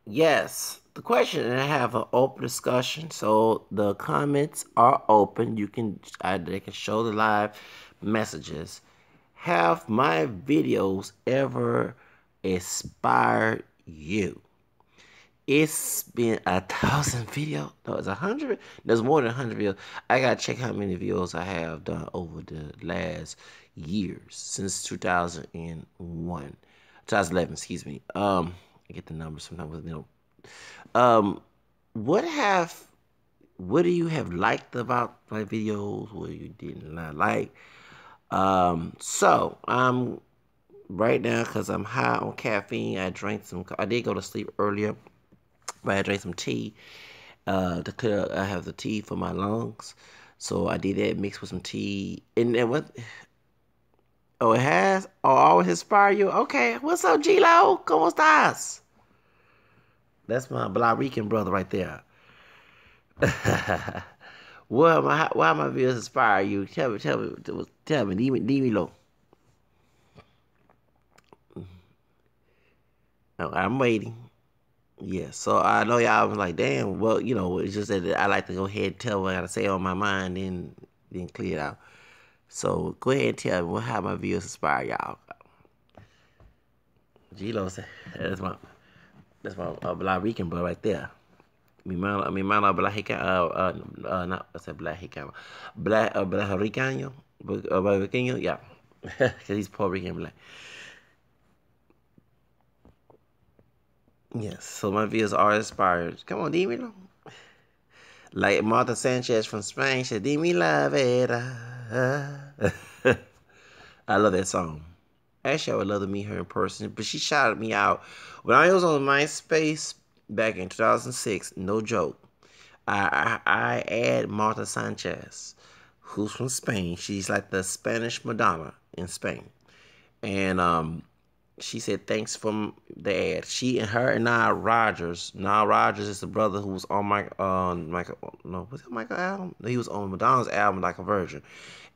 Yes, the question, and I have an open discussion, so the comments are open. They can show the live messages. Have my videos ever inspired you? It's been 1,000 videos. No, it's 100. There's more than 100 videos. I gotta check how many videos I have done over the last years since 2001, 2011. Excuse me. I get the numbers sometimes. Um, what have what do you have liked about my videos? What you did not like? So I'm right now because I'm high on caffeine. I drank some. I did go to sleep earlier, but I drank some tea. To clear, I have the tea for my lungs, so I did that mixed with some tea. And then what? Oh, it has. Oh, always inspire you. Okay, what's up, G-Lo? ¿Cómo estás? That's my Blarican brother right there. Why my videos inspire you? Tell me, leave me low. Oh, I'm waiting. Yeah, so I know y'all was like, damn, well, it's just that I like to go ahead and tell what I gotta say on my mind, then clear it out. So go ahead and tell me how my videos inspire y'all. G-Lo said, that's my Black Rican bro right there. Mi mano Black not I said Black Rican, Black Ricano, Black Ricano, yeah, because he's Puerto Rican black. Yes, so my videos are inspired. Come on, dímelo. Like Martha Sanchez from Spain said, Dime la vera. I love that song. Actually, I would love to meet her in person, but she shouted me out. When I was on MySpace back in 2006, no joke, I add Martha Sanchez, who's from Spain. She's like the Spanish Madonna in Spain. And she said thanks for the ad. She and her and Nile Rodgers. Nile Rodgers is the brother who was on Michael. No, was it Michael album? He was on Madonna's album like a virgin.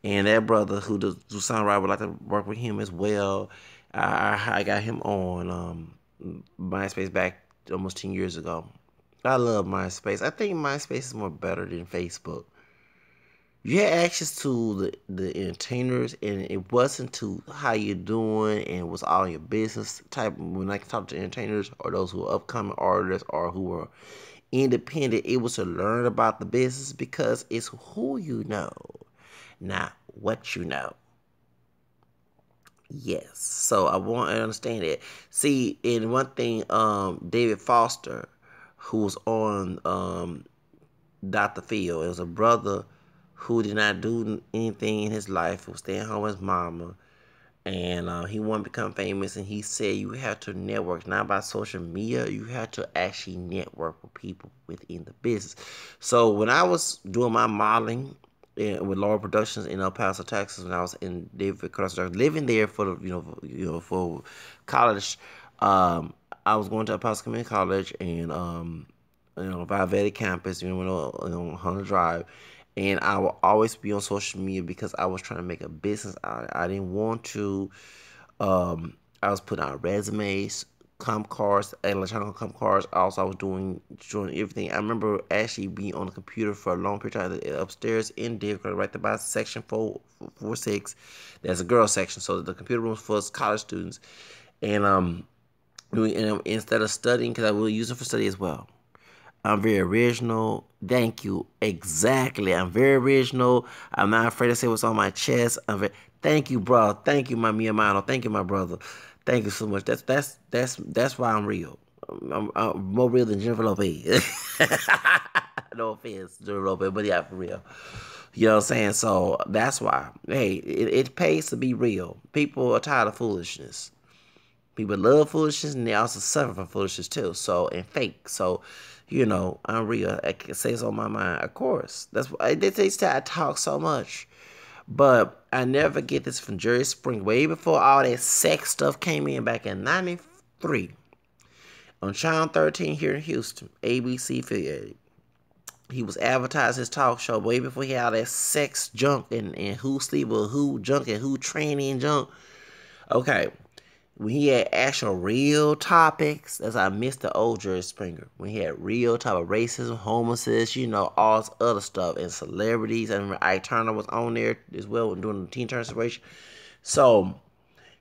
And that brother who does do songwriter would like to work with him as well. I got him on MySpace back almost 10 years ago. I love MySpace. I think MySpace is more better than Facebook. You had access to the entertainers, and it wasn't to how you doing and what's all your business type. When I talk to entertainers or those who are upcoming artists or who are independent, it was to learn about the business because it's who you know, not what you know. Yes. So I want to understand that. See, in one thing, David Foster, who was on Dr. Phil, it was a brother who did not do anything in his life, who was staying home with his mama, and he wanted to become famous. And he said you have to network, not by social media. You have to actually network with people within the business. So when I was doing my modeling with Laura Productions in El Paso, Texas, when I was in David Cross, living there for for college, I was going to El Paso Community College and Valverde campus, Hunter Drive, and I will always be on social media because I was trying to make a business out of it. I didn't want to. I was putting out resumes, comp cards, electronic comp cards. Also, I was doing everything. I remember actually being on the computer for a long period of time upstairs in Denver, right there by section 446. There's a girls section, so the computer room for college students, and instead of studying, because I will use it for study as well. I'm very original. Thank you. Exactly. I'm very original. I'm not afraid to say what's on my chest. Thank you, bro. Thank you, my mi hermano. Thank you, my brother. Thank you so much. That's why I'm real. I'm more real than Jennifer Lopez. No offense, Jennifer Lopez, but yeah, for real. You know what I'm saying? So that's why. Hey, it pays to be real. People are tired of foolishness. People love foolishness and they also suffer from foolishness too. So and fake. So, I'm real. I can say it's on my mind. Of course. That's why they say I talk so much. But I never get this from Jerry Spring. Way before all that sex stuff came in back in '93 on Channel 13 here in Houston, ABC affiliated. He was advertising his talk show way before he had all that sex junk and who sleep with who junk and who training junk. Okay. when he had actual real topics, that's how I missed the old Jerry Springer. When he had real type of racism, homelessness, all this other stuff, and celebrities. I remember Ike Turner was on there as well during the Teen Turner situation. So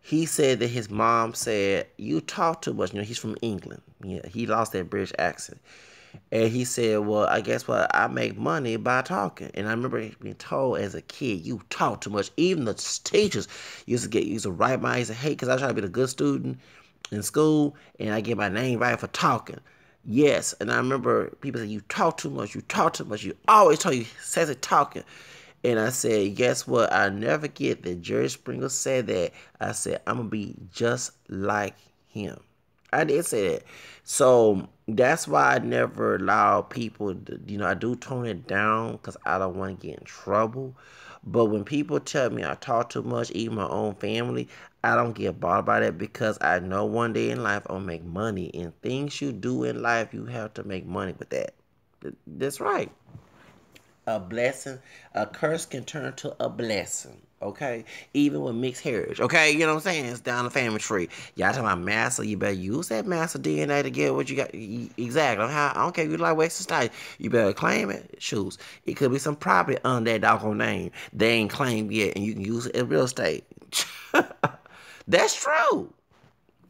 he said that his mom said, "You talk too much." He's from England. Yeah, he lost that British accent. And he said, "Well, I guess what? I make money by talking." And I remember being told as a kid, "You talk too much." Even the teachers used to write my eyes and hate because I try to be a good student in school, and I get my name right for talking. Yes, and I remember people say, "You talk too much. You talk too much. You always talk. You says it talking." And I said, "Guess what? I never get that Jerry Springer said that." I said, "I'm gonna be just like him." I did say that. So that's why I never allow people to, I do tone it down because I don't want to get in trouble. But when people tell me I talk too much, even my own family, I don't get bothered by that because I know one day in life I'll make money. And things you do in life, you have to make money with that. That's right. A blessing, a curse can turn to a blessing. Okay, even with mixed heritage. Okay, you know what I'm saying? It's down the family tree. Y'all talking about master? You better use that master DNA to get what you got. Exactly. I don't care if you like Western style. You better claim it. Shoes. It could be some property under that doggone name they ain't claimed yet, and you can use it in real estate. That's true.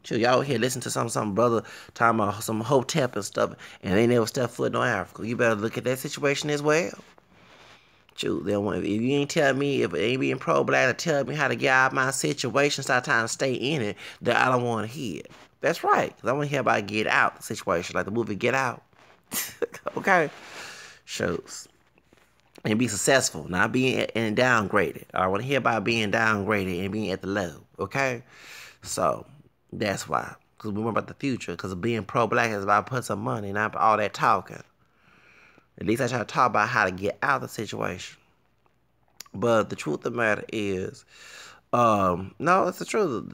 Sure, y'all here listen to some brother talking about some hotep and stuff, and they never step foot in Africa. You better look at that situation as well. Shoot, if you ain't tell me, if it ain't being pro-black to tell me how to get out of my situation, start trying to stay in it, that I don't want to hear. That's right, because I want to hear about get out the situation, like the movie Get Out. Okay? Shows. And be successful, not being and downgraded. I want to hear about being downgraded and being at the low. Okay? So, that's why. Because we worry about the future. Because being pro-black is about putting some money, not all that talking. At least I try to talk about how to get out of the situation. But the truth of the matter is, no, it's the truth.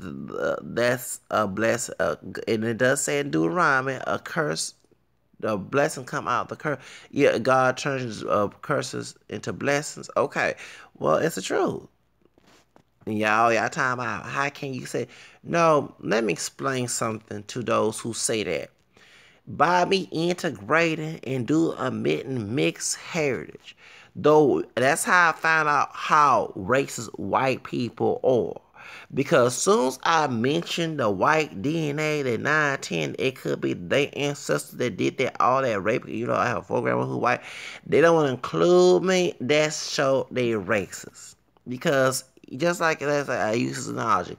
That's a blessing, and it does say in Deuteronomy, a curse, a blessing come out the curse. Yeah, God turns curses into blessings. Okay, well, it's the truth. And y'all talking about how can you say no? Let me explain something to those who say that. By me integrating and do admitting mixed heritage. Though that's how I found out how racist white people are. Because soon as I mentioned the white DNA, the 910, it could be their ancestors that did that, all that rape. I have a 4 grandma who white. They don't want to include me. That show they racist. Because just like I use this analogy,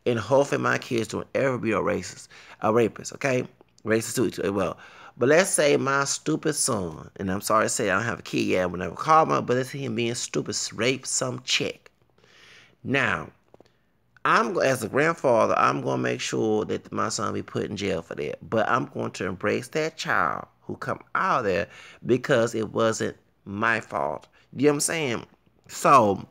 and hopefully my kids don't ever be a rapist, okay? Racist too, well. But let's say my stupid son, and I'm sorry to say I don't have a kid yet, I would never call him, but let's say him being stupid, rape some chick. Now, as a grandfather, I'm going to make sure that my son be put in jail for that. But I'm going to embrace that child who come out of there because it wasn't my fault. You know what I'm saying? So,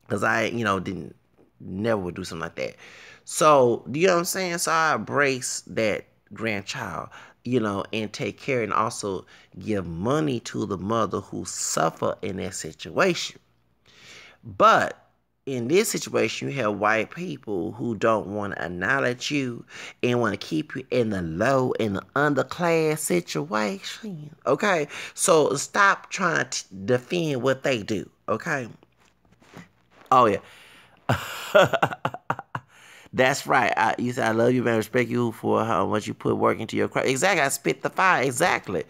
because I, didn't, never would do something like that. So, do you know what I'm saying? So I embrace that grandchild, and take care and also give money to the mother who suffer in that situation. But in this situation, you have white people who don't want to acknowledge you and want to keep you in the low, in the underclass situation. Okay? So stop trying to defend what they do. Okay? Oh, yeah. That's right. You said I love you and respect you for how much you put work into your craft. Exactly. I spit the fire. Exactly.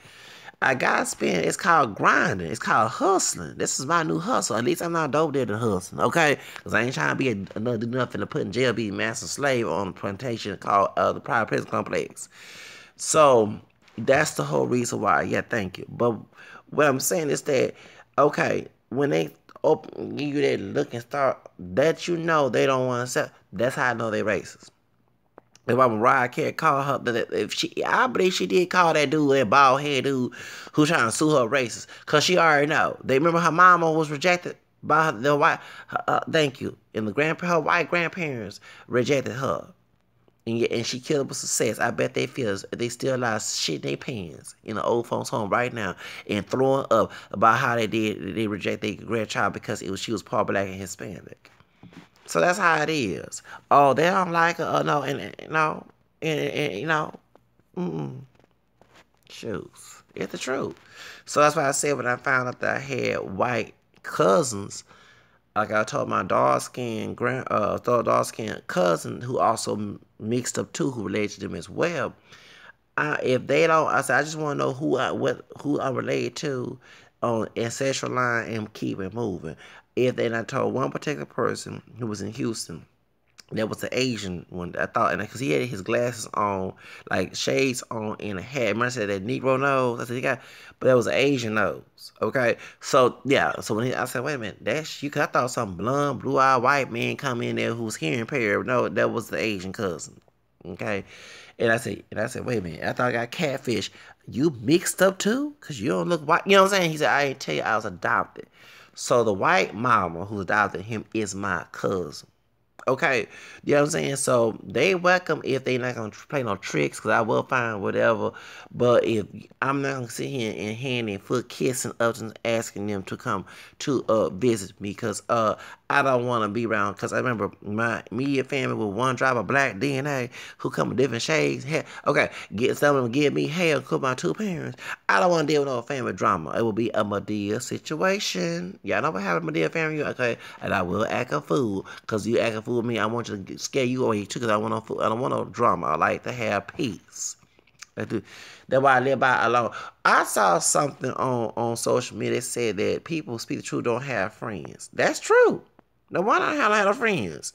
I gotta spend. It's called grinding. It's called hustling. This is my new hustle. At least I'm not dope there to hustling, okay? Because I ain't trying to be do nothing to put in jail, be a master slave on a plantation called the Private Prison Complex. So that's the whole reason why. Yeah, thank you. But what I'm saying is that, okay, when they give you that look and start, that they don't want to accept, that's how I know they racist. If I'm Mariah Carey call her, I believe she did call that dude, that bald head dude, who trying to sue her racist, cause she already know. They remember her mama was rejected by the white. Thank you, and her white grandparents rejected her, and she killed with success. I bet they still lost shit in their pants in the old folks' home right now and throwing up about how they reject their grandchild because she was part black and Hispanic. So that's how it is. Oh, they don't like it. Oh no, and no, and mm-mm. Shoes. It's the truth. So that's why I said when I found out that I had white cousins, like I told my dark skinned cousin who also mixed up too, who related to them as well. If they don't, I said I just want to know who I'm related to on ancestral line and keep it moving. If they not told one particular person who was in Houston, there was the Asian one. I thought, and because he had his glasses on, like shades on, and a hat. Remember I said that Negro nose. I said he got, but that was an Asian nose. Okay, so yeah. So I said, wait a minute, that's you. 'Cause I thought some blonde, blue-eyed white man come in there who was hearing impaired. No, that was the Asian cousin. Okay, and I said, wait a minute. I thought I got catfish. You mixed up too? Cause you don't look white. You know what I'm saying? He said, I ain't tell you I was adopted. So the white mama who adopted him is my cousin. Okay, you know what I'm saying? So they welcome if they not gonna play no tricks, cause I will find whatever. But if I'm not gonna sit here and hand and foot kissing up and asking them to come to visit me, cause I don't want to be around. Cause I remember my immediate family with one drop of black DNA who come in different shades. Hell, okay, get some of them give me hell, cook my two parents. I don't want to deal with no family drama. It will be a Medea situation. Y'all know what happened, Medea family? Okay, and I will act a fool, cause you act a fool with me. I want you to scare you away too, cause I want no, I don't want no drama. I like to have peace. That's why I live by alone. I saw something on social media that said that people who speak the truth don't have friends. That's true. No wonder I don't have no friends.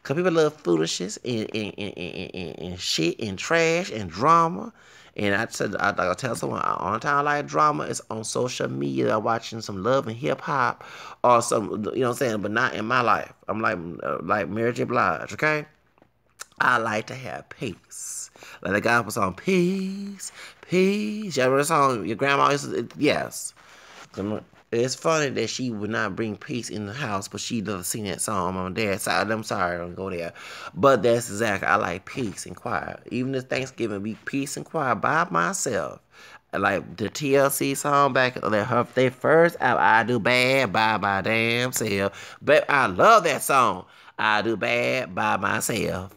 Because people love foolishness and shit and trash and drama. And I said, I'll tell someone, on time I like drama is on social media. I'm watching some love and hip hop or some, you know what I'm saying, but not in my life. I'm like Mary J. Blige, okay? I like to have peace. Like the guy was on peace, peace. You ever heard the song? Your grandma used to, yes. It's funny that she would not bring peace in the house, but she doesn't sing that song on my dad's side. I'm sorry, I don't go there. But that's exactly, I like peace and quiet. Even if Thanksgiving be peace and quiet by myself. Like the TLC song back, their first album, I Do Bad by my damn self. But I love that song. I do bad by myself.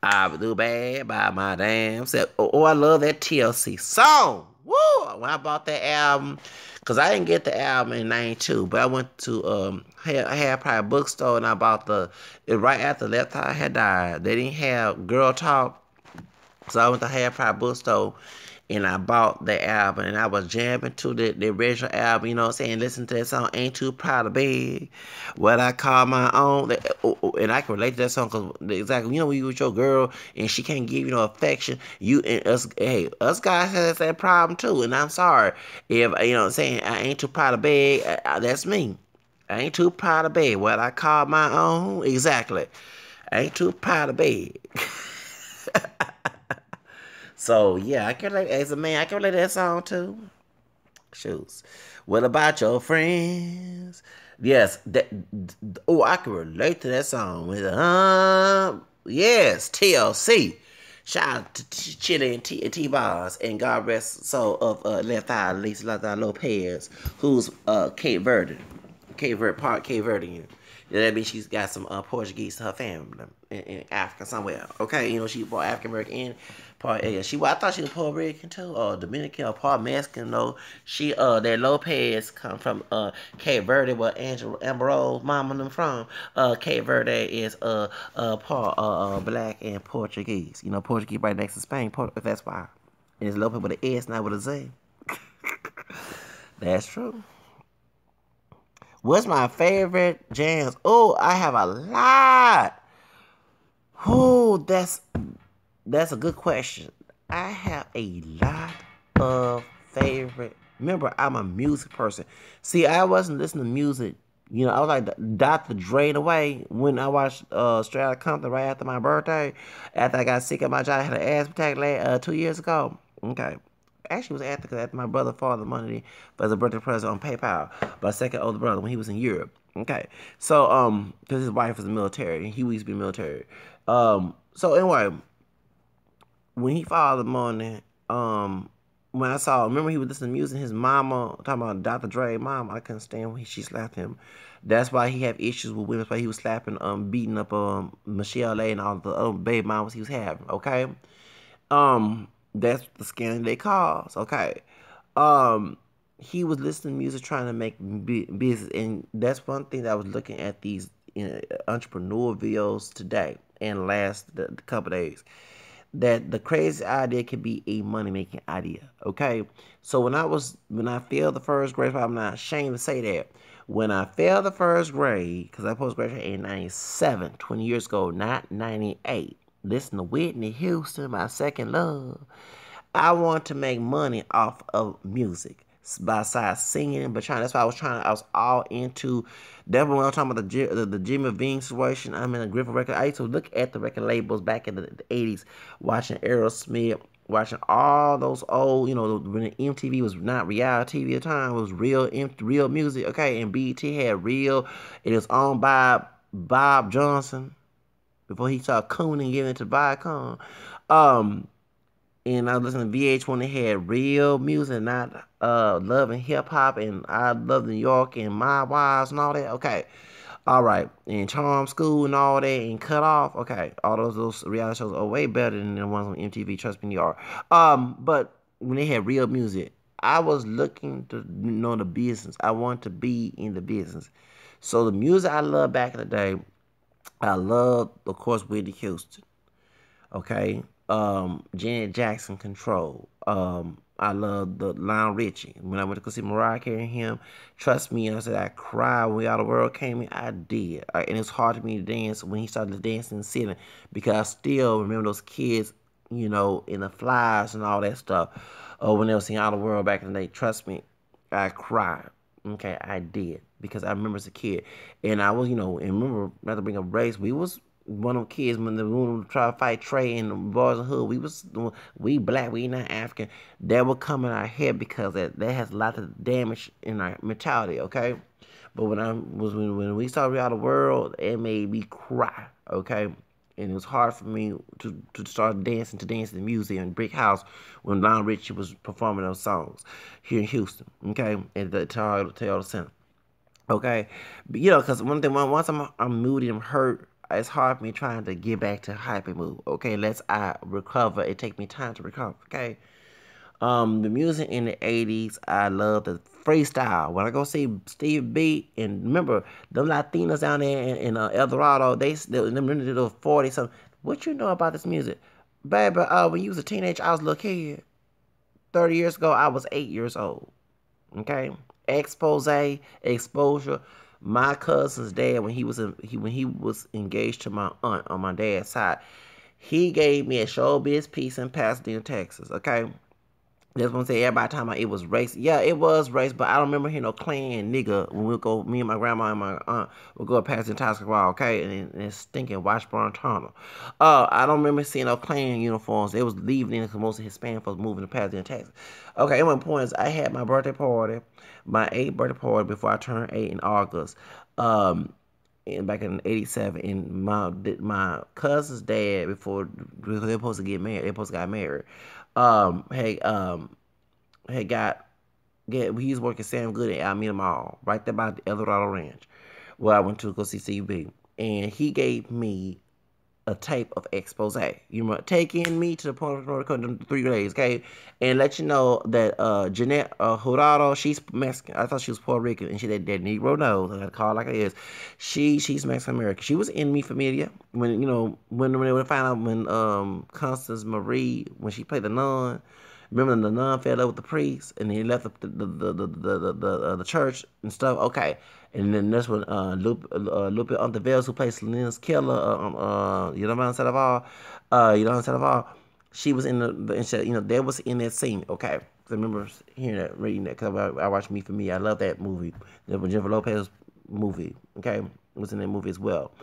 I do bad by my damn self. Oh, I love that TLC song. Woo! When I bought that album, because I didn't get the album in 92, but I went to, I had probably a bookstore and I bought right after Left Eye had died. They didn't have Girl Talk, so I went to Half Price Bookstore and I bought the album and I was jamming to the original album, you know what I'm saying? Listen to that song, Ain't Too Proud to Beg, What I Call My Own. And I can relate to that song because exactly, you know, when you with your girl and she can't give you no affection, you and us, hey, us guys has that problem too. And I'm sorry if, you know what I'm saying, I ain't too proud to beg, that's me. I ain't too proud to beg, what I call my own. Exactly. I ain't too proud to beg. So yeah, I can relate as a man. I can relate to that song too. Shoots. What about your friends? Yes, oh, I can relate to that song. Yes, TLC. Shout out to Chili and T-Bars and God rest soul of Left Eye, Lisa Lopez, who's Cape Verde. Cape Verdean. Yeah, that means she's got some Portuguese to her family in Africa somewhere. Okay, you know she brought African American part. Yeah, I thought she was Puerto Rican too, or Dominican, or part Mexican. No, she that Lopez come from Cape Verde, where Angela Ambrose mama and them from. Cape Verde is part black and Portuguese. You know, Portuguese right next to Spain. That's why. And it's Lopez with an S, not with a Z. That's true. What's my favorite jams? Oh, I have a lot. Oh, that's a good question. I have a lot of favorite. Remember, I'm a music person. See, I wasn't listening to music. You know, I was like Dr. Dre in a way when I watched Straight Outta Compton right after my birthday. After I got sick at my job, I had an asthma attack 2 years ago. Okay. Actually, it was after my brother father money as a birthday present on PayPal. My second older brother when he was in Europe. Okay. So, because his wife was in the military. He used to be in the military. So anyway, when he filed the money, when I saw, remember he was listening to music, his mama, talking about Dr. Dre mom, I couldn't stand when she slapped him. That's why he had issues with women. That's why he was slapping, beating up Michelle A and all the other baby mamas he was having. Okay, that's the scandal they caused. Okay, um, he was listening to music, trying to make business, and that's one thing that I was looking at these entrepreneur videos today and last the couple days, that the crazy idea can be a money making idea. Okay, so when I failed the first grade, I'm not ashamed to say that. When I failed the first grade, because I post graduated in 97, 20 years ago, not 98. Listen to Whitney Houston, my second love. I want to make money off of music besides singing, but trying. That's why I was trying. I was all into. That's when I was talking about the Jimmy Vine situation. I'm in a Griffith record. I used to look at the record labels back in the 80s, watching Aerosmith, watching all those old, when the MTV was not reality TV at the time, it was real music. Okay, and BET had real. It was owned by Bob Johnson before he started cooning and giving it to Viacom. Um, and I was listening to VH when they had real music, not love and hip hop and I Love New York and My Wives and all that. Okay, all right, and Charm School and all that and Cut Off. Okay, all those reality shows are way better than the ones on MTV. Trust me, they are. But when they had real music, I was looking to know the business. I want to be in the business. So the music I love back in the day, I love, of course, Whitney Houston. Okay. Janet Jackson Control. I love the Lionel Richie. When I went to go see Mariah Carey and him, trust me, I said I cried when All the World came in. I did. And it's hard for me to dance when he started dancing and sitting because I still remember those kids, in the flies and all that stuff. When they were singing All the World back in the day, trust me, I cried. Okay, I did because I remember as a kid, and I was, and remember not to bring up race. We was one of them kids when the room try to fight Trey and the boys in the hood. We black, we not African. That would come in our head because that has a lot of damage in our mentality. Okay, but when we saw Real the World, it made me cry. Okay. And it was hard for me to start dancing to music in Brick House when Lionel Richie was performing those songs here in Houston, okay, at the Toyota Center, okay, but, because one thing, once I'm moody, I'm hurt, it's hard for me trying to get back to hyper mood, okay, let's I recover, it takes me time to recover, okay. The music in the 80s, I love the freestyle. When I go see Steve B, and remember, them Latinos down there in El Dorado, them in the 40 something. What you know about this music? Baby, when you was a teenager, I was a little kid. 30 years ago, I was 8 years old. Okay? Exposure. My cousin's dad, when he was engaged to my aunt on my dad's side, he gave me a showbiz piece in Pasadena, Texas. Okay? That's what I'm saying. Everybody talking about it was race. Yeah, it was race, but I don't remember hearing no Klan nigga when we go. Me and my grandma and my aunt would go past the Tascawal, okay, and it's stinking Washburn Tunnel. I don't remember seeing no Klan uniforms. It was leaving because most of Hispanic folks moving to Pasadena, Texas. Okay, and my point is, I had my birthday party, my 8th birthday party before I turned 8 in August. And back in '87, and my cousin's dad before they were supposed to get married, they supposed to got married. Hey, had he was working Sam Good at Alameda Mall, right there by the El Dorado Ranch, where I went to go see CB, and he gave me a tape of expose. You know, taking me to the point of the 3 days, okay? And let you know that Jeanette Jurado, she's Mexican. I thought she was Puerto Rican, and she that Negro nose. I gotta call it like it is. She's Mexican American. She was in Mi Familia when they would find out when Constance Marie when she played the nun. Remember the nun fell up with the priest, and he left the church and stuff. Okay, and then that's when Lupe Ontiveros, who plays Selena's killer, Yolanda Sandoval, she was in they was in that scene. Okay, I remember hearing that, reading that, because I watched Me for Me. I love that movie. The Jennifer Lopez movie. Okay, was in that movie as well.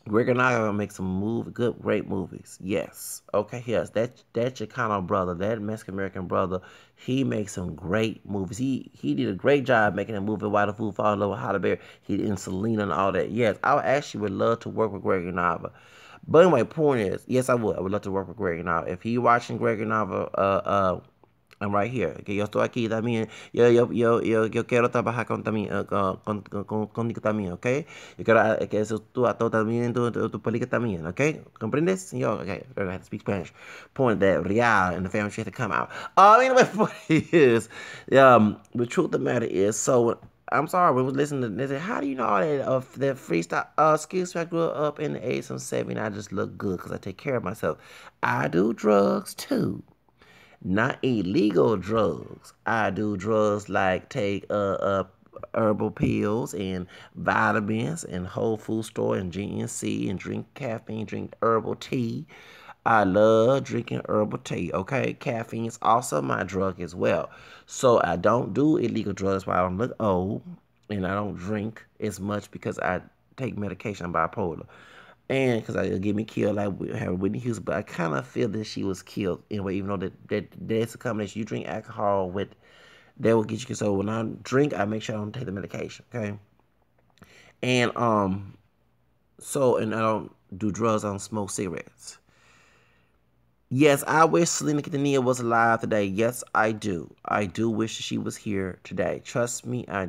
Greg and I are gonna make some great movies. Yes. Okay, yes. That Chicano brother, that Mexican American brother, he makes some great movies. He did a great job making that movie Why the Fool Fall in Love with Halle Berry. He did Selena and all that. Yes, I actually would love to work with Greg and Nava. But anyway, point is, yes, I would. I would love to work with Greg now. If he watching Greg and I'm right here. Que yo estoy aquí también. Yo quiero trabajar con también contigo también, ¿ok? Yo quiero que eso tú a todo también tu película también, ¿ok? ¿Comprendes, señor? Okay, I have to speak Spanish. Point that Real and the family shit to come out. Anyway, point is, the truth of the matter is, so I'm sorry, when we was listening to this, how do you know all that freestyle? Excuse me, I grew up in the 80s and 70s. I just look good because I take care of myself. I do drugs too. Not illegal drugs. I do drugs like take herbal pills and vitamins and Whole Food Store and GNC and drink caffeine, drink herbal tea. I love drinking herbal tea. Okay, caffeine is also my drug as well. So I don't do illegal drugs while I don't look old, and I don't drink as much because I take medication. I'm bipolar, and because it'll get me killed like Whitney Houston. But I kind of feel that she was killed anyway, even though that's a combination. You drink alcohol with that will get you killed. So when I drink, I make sure I don't take the medication. Okay, and and I don't do drugs. I don't smoke cigarettes. Yes, I wish Selena Quintanilla was alive today. Yes, I do. I do wish she was here today. Trust me, I.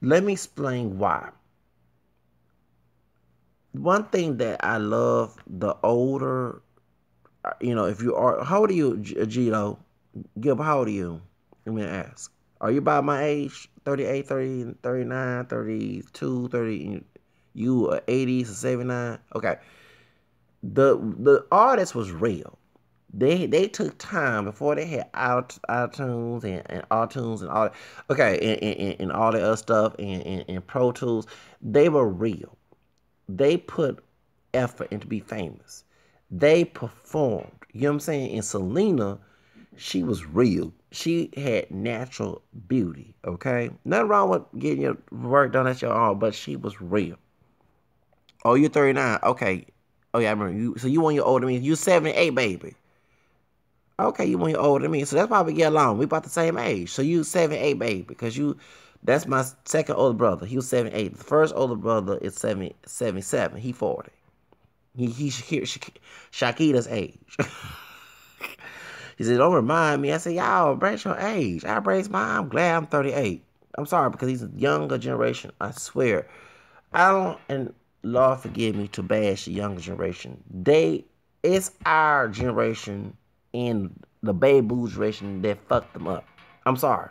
Let me explain why. One thing that I love, the older, if you are, how old are you, Gito? Gil, how old are you? Let me ask. Are you about my age? 38, 30, 39, 32, 30, you are 80s or 79? Okay. The artist was real. They took time before they had iTunes and iTunes and all that. Okay, and all that other stuff and Pro Tools. They were real. They put effort into be famous. They performed. You know what I'm saying? And Selena, she was real. She had natural beauty. Okay, nothing wrong with getting your work done at your own, but she was real. Oh, you're 39. Okay. Oh yeah, I remember you. So you want your older me? You 78, baby. Okay, you want your older than me, so that's why we get along. We about the same age. So you 7'8", baby, because that's my second older brother. He was 7'8". The first older brother is 77. He 40. He Shakita's age. He said, "Don't remind me." I said, "Y'all embrace your age. I embrace mine. I'm glad I'm 38. I'm sorry because he's a younger generation. I swear. I don't, and Lord forgive me to bash the younger generation. It's our generation and the baby boo generation that fucked them up. I'm sorry.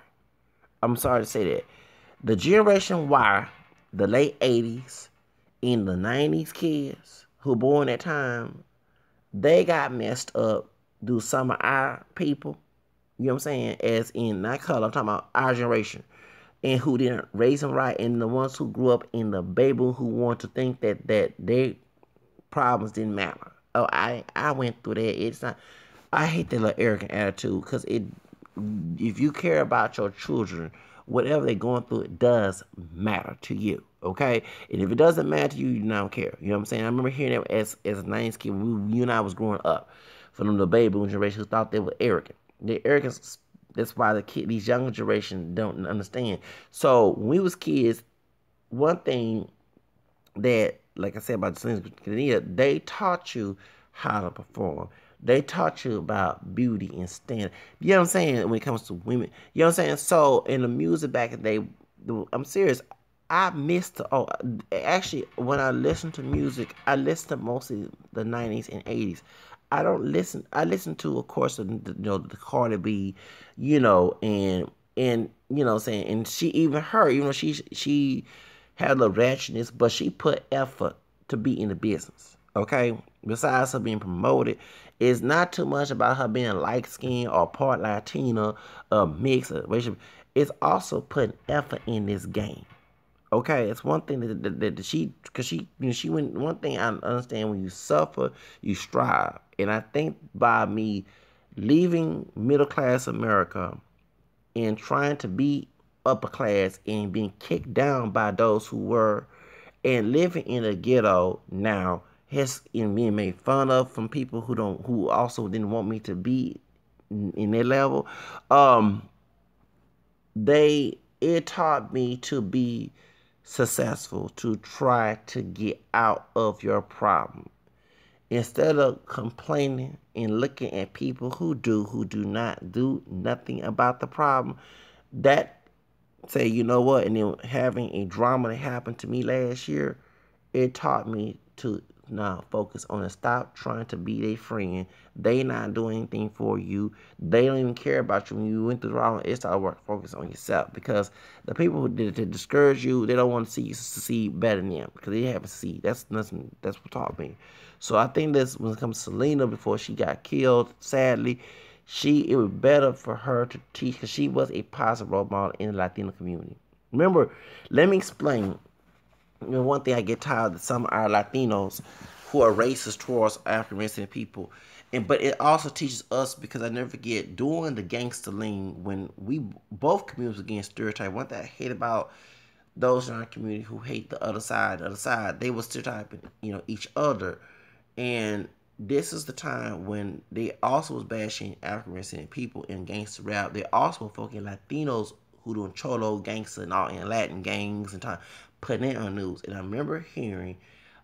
I'm sorry to say that. The Generation Y, the late 80s and the 90s kids who were born at time, they got messed up through some of our people. You know what I'm saying? As in, not color, I'm talking about our generation. And who didn't raise them right. And the ones who grew up in the baby boom who want to think that their problems didn't matter. Oh, I went through that. It's not. I hate that little arrogant attitude because if you care about your children, whatever they're going through, it does matter to you. Okay, and if it doesn't matter to you, you don't care. You know what I'm saying? I remember hearing that as a 90s kid, you and I was growing up, from the baby boom generation who thought they were arrogant. The arrogance. That's why these younger generation don't understand. So when we was kids, one thing that, like I said about the Selena, they taught you how to perform. They taught you about beauty and standard. You know what I'm saying? When it comes to women, you know what I'm saying. So in the music back in the day, I'm serious. I missed. Actually, when I listen to music, I listen to mostly the 90s and 80s. I don't listen. I listen to, of course, the Cardi B, and what I'm saying, and she even her, she had a little ratchetness, but she put effort to be in the business. Okay, besides her being promoted, it's not too much about her being light skinned or part Latina, mixed, racial. It's also putting effort in this game. Okay, it's one thing that she, because she went. One thing I understand, when you suffer, you strive, and I think by me leaving middle class America and trying to be upper class and being kicked down by those who were, and living in a ghetto now has being made fun of from people who also didn't want me to be in their level. It taught me to be successful, to try to get out of your problem. Instead of complaining and looking at people who do not do nothing about the problem, that say, you know what, and then having a drama that happened to me last year, it taught me to now focus on it. Stop trying to be their friend. They not doing anything for you. They don't even care about you when you went through the wrong. It's all work. Focus on yourself, because the people who did it to discourage you, they don't want to see you succeed better than them, because they haven't succeeded. That's nothing. That's what taught me. So I think that's when it comes to Selena before she got killed. Sadly, it was better for her to teach, because she was a positive role model in the Latino community. Remember, let me explain. You know, one thing I get tired of some of our Latinos who are racist towards African American people, but it also teaches us, because I never forget during the gangster lean when we both communities against stereotype. One thing I hate about those in our community who hate the other side, they were stereotyping, each other. And this is the time when they also was bashing African American people in gangster rap. They also were focusing Latinos who doing cholo gangster and all in Latin gangs and time putting it on news. And I remember hearing,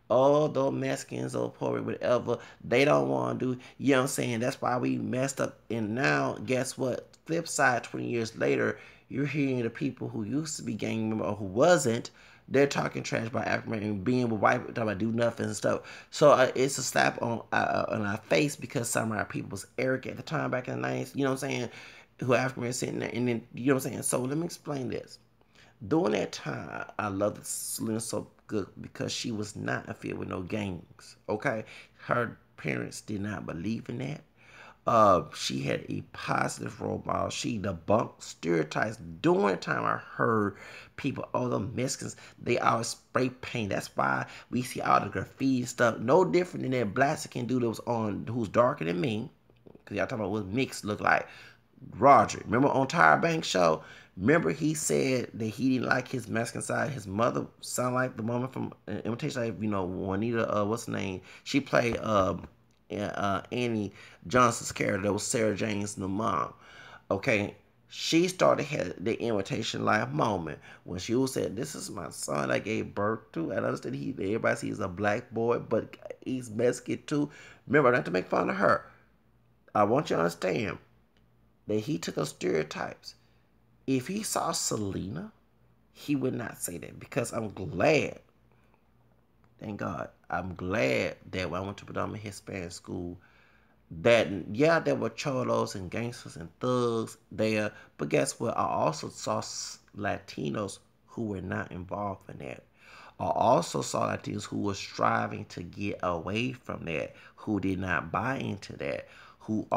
oh, those Mexicans or Puerto Rico, whatever, they don't want to do, you know what I'm saying? That's why we messed up. And now, guess what? Flip side, 20 years later, you're hearing the people who used to be gang members or who wasn't, they're talking trash about African American, being with white people, talking about do nothing and stuff. So it's a slap on our face, because some of our people was arrogant at the time back in the 90s, you know what I'm saying, who African American sitting there. And then, you know what I'm saying? So let me explain this. During that time, I loved Selena so good because she was not affiliated with no gangs. Okay, her parents did not believe in that. She had a positive role model. She debunked stereotypes. During the time, I heard people, oh, the Mexicans, they always spray paint. That's why we see all the graffiti stuff. No different than that Blaxican dude that was on, who's darker than me. Because y'all talking about what mix look like. Roger, remember on Tyra Banks show? Remember he said that he didn't like his Mexican side. His mother sounded like the woman from Imitation Life, Juanita, what's her name? She played Annie Johnson's character that was Sarah Jane's new mom. Okay, she started had the Imitation Life moment when she was said, "This is my son I gave birth to." And I understand everybody sees a black boy, but he's Mexican too. Remember, not to make fun of her. I want you to understand that he took those stereotypes. If he saw Selena, he would not say that, because I'm glad, thank God, I'm glad that when I went to predominantly Hispanic school, that, yeah, there were cholos and gangsters and thugs there, but guess what? I also saw Latinos who were not involved in that. I also saw Latinos who were striving to get away from that, who did not buy into that, who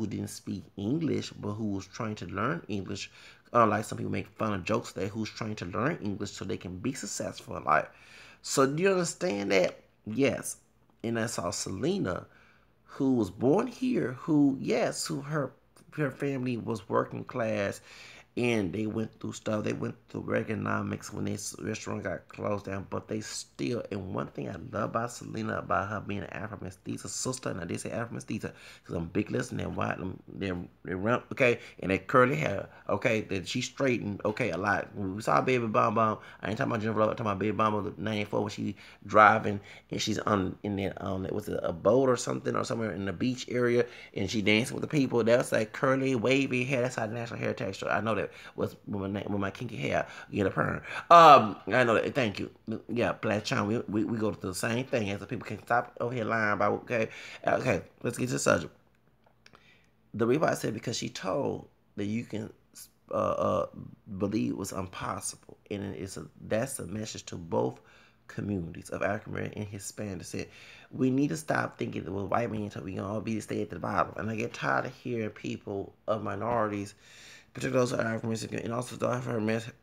didn't speak English, but who was trying to learn English. Like some people make fun of jokes there, who's trying to learn English so they can be successful in life. So do you understand that? Yes. And I saw Selena, who was born here, who her family was working class, and they went through stuff. They went through economics when this restaurant got closed down, but they still. And one thing I love about Selena, about her being an Afro mestiza sister, and I did say Afro mestiza because I'm big listening and white, they run, okay, and they curly hair, okay, that she straightened, okay, a lot. When we saw Baby Bomb Bomb, I ain't talking about Jennifer Love, I'm talking about Baby Bomb Bomb, 94, when she driving and she's in that was it a boat or something, or somewhere in the beach area, and she dancing with the people. That's like curly, wavy hair. That's our national hair texture. I know that was with my kinky hair, get a perm. I know that. Thank you. Yeah, Black China. We go to the same thing. As the people can stop over here lying about. Okay. Let's get to the subject. The reason I said, because she told that you can believe was impossible, and that's a message to both communities of African American and Hispanic. Said we need to stop thinking that with white men we can all be stay at the bottom. And I get tired of hearing people of minorities, particularly those African American, and also the African American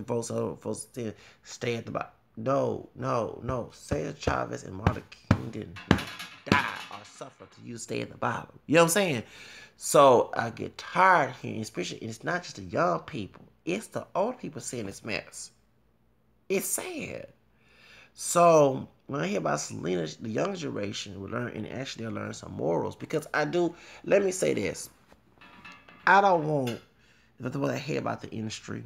folks saying stay at the bottom. No. Cesar Chavez and Martin King didn't die or suffer to you stay at the bottom. You know what I'm saying? So I get tired hearing, especially, it's not just the young people, it's the old people saying this mess. It's sad. So when I hear about Selena, the younger generation will learn, and actually they'll learn some morals. Because let me say this. I don't want, that's what I hear about the industry,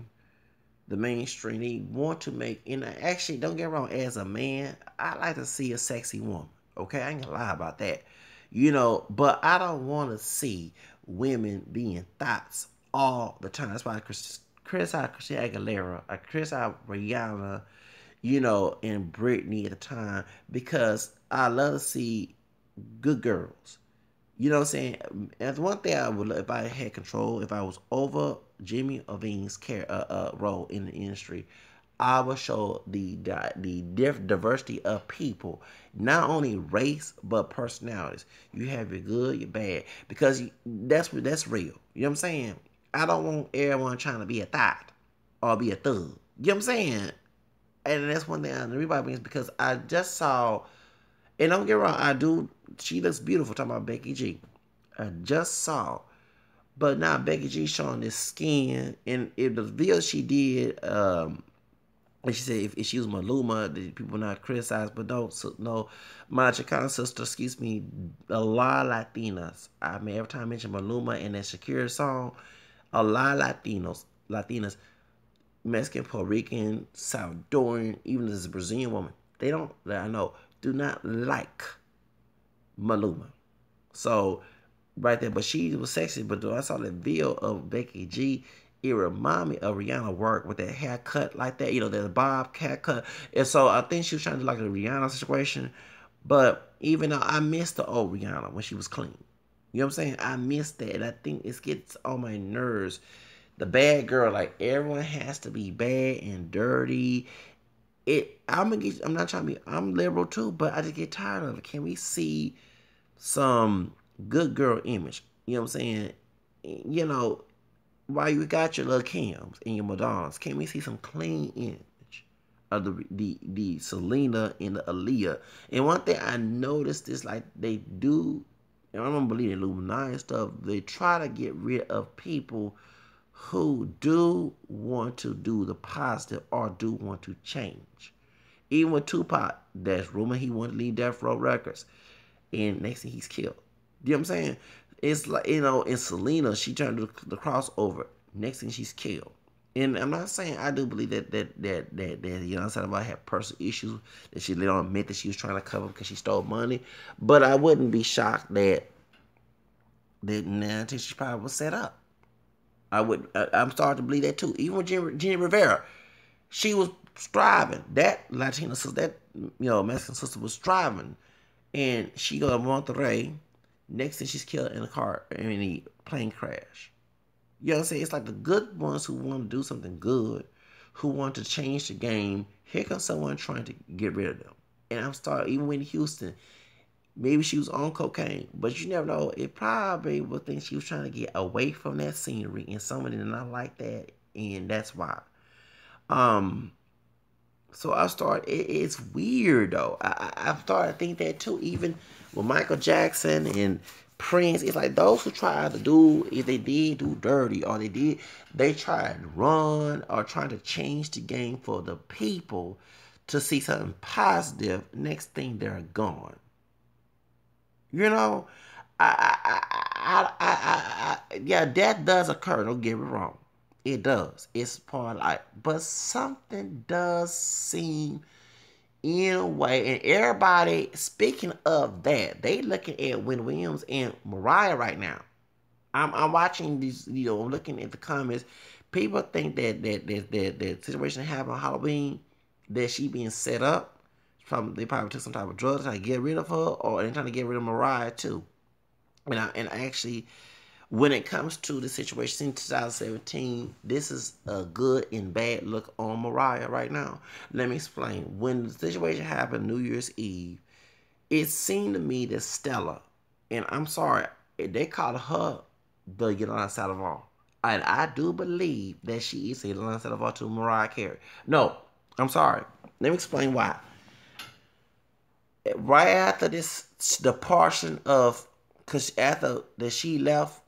the mainstream. They want to make, and actually, don't get wrong, as a man, I like to see a sexy woman. Okay, I ain't gonna lie about that. You know, but I don't want to see women being thoughts all the time. That's why I criticize Christina Aguilera, I criticize Rihanna, you know, and Britney at the time because I love to see good girls. You know what I'm saying? That's one thing I would, if I had control, if I was over Jimmy Iovine's role in the industry, I would show the diversity of people, not only race but personalities. You have your good, your bad, because that's real. You know what I'm saying? I don't want everyone trying to be a thought or be a thug. You know what I'm saying? And that's one thing I everybody means because I just saw, and don't get me wrong, I do. She looks beautiful. Talking about Becky G. I just saw, but now Becky G showing this skin, and if the video she did, and she said if she was Maluma, the people not criticize, but don't no, my Chicana sister, excuse me, a lot of Latinas. I mean, every time I mention Maluma and that Shakira song, a lot of Latinas, Mexican, Puerto Rican, Salvadoran, even this Brazilian woman, they don't, that I know, do not like Maluma. So right there, but she was sexy. But when I saw the video of Becky G, it reminded me of Rihanna work with that haircut like that, you know, that bob haircut. And so I think she was trying to do like a Rihanna situation. But even though I missed the old Rihanna when she was clean. You know what I'm saying? I missed that. And I think it gets on my nerves. The bad girl, like everyone has to be bad and dirty. I'm not trying to be, I'm liberal too, but I just get tired of it. Can we see some good girl image? You know what I'm saying? You know, while you got your little Kims and your Madonnas, can we see some clean image of the Selena and the Aaliyah? And one thing I noticed is like they do, and I don't believe in Illuminati stuff. They try to get rid of people who do want to do the positive or do want to change. Even with Tupac, there's rumor he wanted to leave Death Row Records, and next thing he's killed. You know what I'm saying? It's like, you know, in Selena, she turned to the crossover. Next thing she's killed. And I'm not saying I do believe that you know, I had personal issues that she later on admit that she was trying to cover because she stole money. But I wouldn't be shocked that now she probably was set up. I'm starting to believe that too. Even with Jenny Rivera, she was striving. That Latina sister, that, you know, Mexican sister was striving, and she go to Monterrey. Next thing she's killed in a car in a plane crash. You know what I'm saying? It's like the good ones who want to do something good, who want to change the game. Here comes someone trying to get rid of them. And I'm starting, even when Houston, maybe she was on cocaine, but you never know. It probably would think she was trying to get away from that scenery, and someone did not like that, and that's why. Um, so I started. It's weird though. I've started to think that too. Even with Michael Jackson and Prince, it's like those who try to do, if they did do dirty or they tried to run or trying to change the game for the people to see something positive. Next thing they're gone. You know, yeah, that does occur. Don't get me wrong, it does. It's part of life, but something does seem in a way. And everybody, speaking of that, they looking at Wendy Williams and Mariah right now. I'm watching these. You know, I'm looking at the comments. People think that situation happened on Halloween, that she being set up. They probably took some type of drugs trying to get rid of her, or they're trying to get rid of Mariah too. And actually, when it comes to the situation in 2017, this is a good and bad look on Mariah right now. Let me explain. When the situation happened New Year's Eve, it seemed to me that Stella, and I'm sorry, they called her the Yolanda Salazar. And I do believe that she is a Yolanda Salazar to Mariah Carey. No, I'm sorry. Let me explain why. Right after this departure of, because after that she left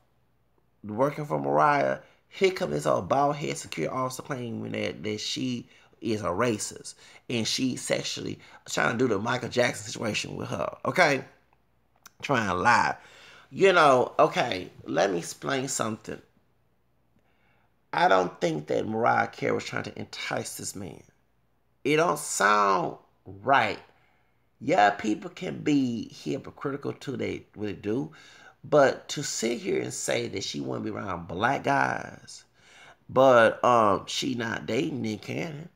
working for Mariah, here comes this old bald head security officer claiming that she is a racist and she sexually trying to do the Michael Jackson situation with her. Okay? Trying to lie. You know, okay, let me explain something. I don't think that Mariah Carey was trying to entice this man. It don't sound right. Yeah, people can be hypocritical to they what they do, but to sit here and say that she wouldn't be around black guys, but she not dating Nick Cannon,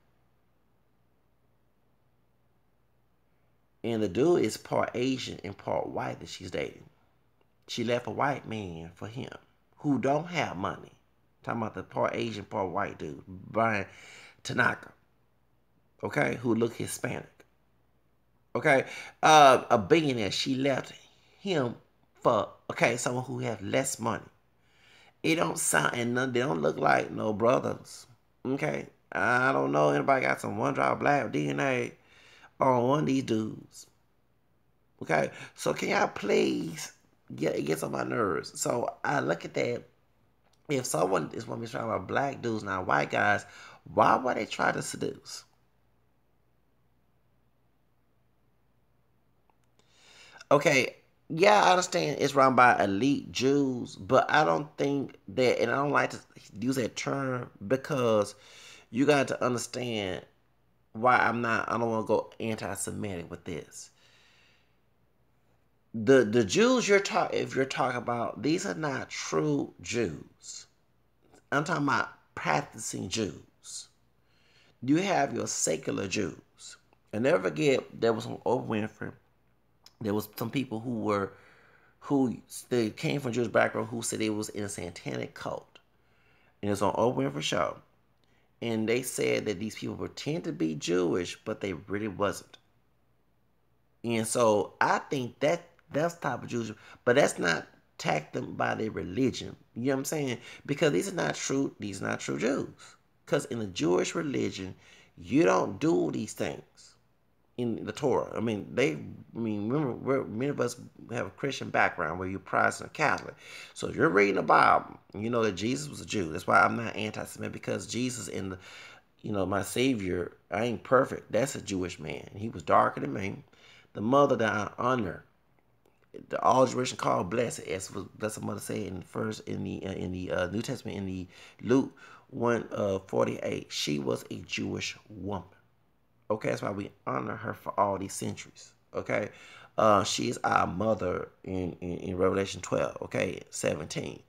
and the dude is part Asian and part white that she's dating. She left a white man for him who don't have money. Talking about the part Asian, part white dude, Brian Tanaka, okay, who look Hispanic. Okay, a billionaire. She left him for someone who has less money. It don't sound and none, they don't look like no brothers. Okay, I don't know anybody got some one drop black DNA on one of these dudes. Okay, so can y'all please get on my nerves? So I look at that. If someone is want to be talking about black dudes, not white guys, why would they try to seduce? Okay, yeah, I understand it's run by elite Jews, but I don't think that, and I don't like to use that term because you got to understand why I don't want to go anti-Semitic with this. The Jews if you're talking about, these are not true Jews. I'm talking about practicing Jews. You have your secular Jews. And never forget, there was some Oprah Winfrey. There was some people who they came from Jewish background who said it was in a satanic cult. And it was on Oprah Winfrey show. And they said that these people pretend to be Jewish, but they really wasn't. And so I think that's type of Jewish, but that's not attack them by their religion. You know what I'm saying? Because these are not true Jews. Because in the Jewish religion, you don't do these things in the Torah. Remember, many of us have a Christian background where you're Protestant or Catholic. So if you're reading the Bible, you know that Jesus was a Jew. That's why I'm not anti-Semitic, because Jesus my Savior, I ain't perfect. That's a Jewish man. He was darker than me. The mother that I honor, the all generation called blessed, as was Blessed Mother said in the New Testament in the Luke 1:48. She was a Jewish woman. Okay, that's why we honor her for all these centuries. Okay, she is our mother in Revelation 12. Okay, 17.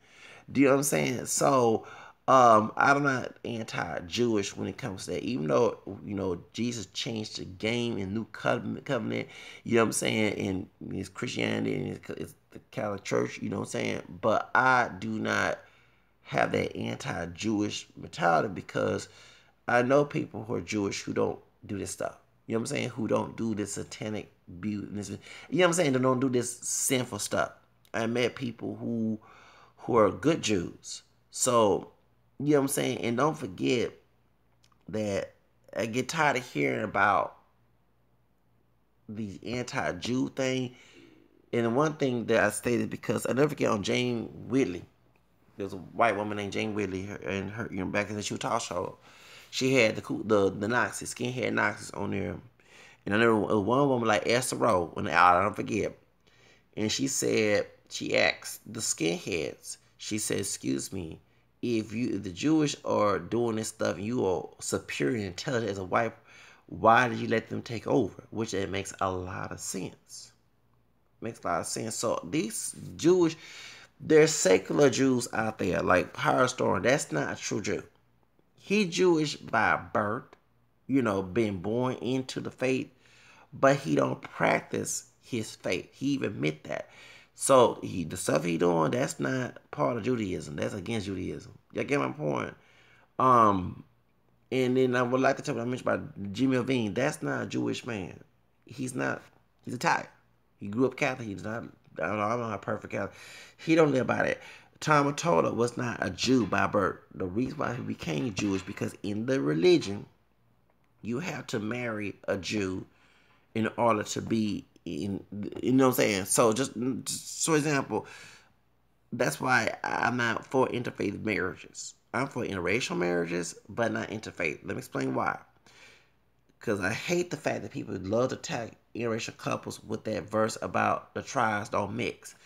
Do you know what I'm saying? So, I'm not anti-Jewish when it comes to that. Even though Jesus changed the game in New Covenant, you know what I'm saying, in his Christianity and it's the Catholic Church, you know what I'm saying. But I do not have that anti-Jewish mentality because I know people who are Jewish who don't do this stuff. You know what I'm saying? Who don't do this satanic beauty. You know what I'm saying? They don't do this sinful stuff. I met people who are good Jews. So, you know what I'm saying? And don't forget that I get tired of hearing about the anti-Jew thing. And the one thing that I stated, because I never forget on Jane Whitley, there's a white woman named Jane Whitley, and her back in the show talk show, she had the Nazis, skinhead Nazis on there. And I remember one woman like Esther Rowe, when I don't forget, and she asked the skinheads, she said, "Excuse me, if the Jewish are doing this stuff and you are superior and intelligent as a white, why did you let them take over?" Which it makes a lot of sense. Makes a lot of sense. So these there's secular Jews out there like Powerstorm. That's not a true Jew. He Jewish by birth, being born into the faith, but he don't practice his faith. He even admit that. So the stuff he doing, that's not part of Judaism. That's against Judaism. Y'all get my point? Um, and then I would like to talk about, I mentioned about Jimmy Iovine. That's not a Jewish man. He's not. He's Italian. He grew up Catholic. He's not. I don't know. I'm not a perfect Catholic. He don't live by that. Tom Tola was not a Jew by birth. The reason why he became Jewish because in the religion, you have to marry a Jew in order to be in. You know what I'm saying? So just for example, that's why I'm not for interfaith marriages. I'm for interracial marriages, but not interfaith. Let me explain why. Because I hate the fact that people love to attack interracial couples with that verse about the tribes don't mix.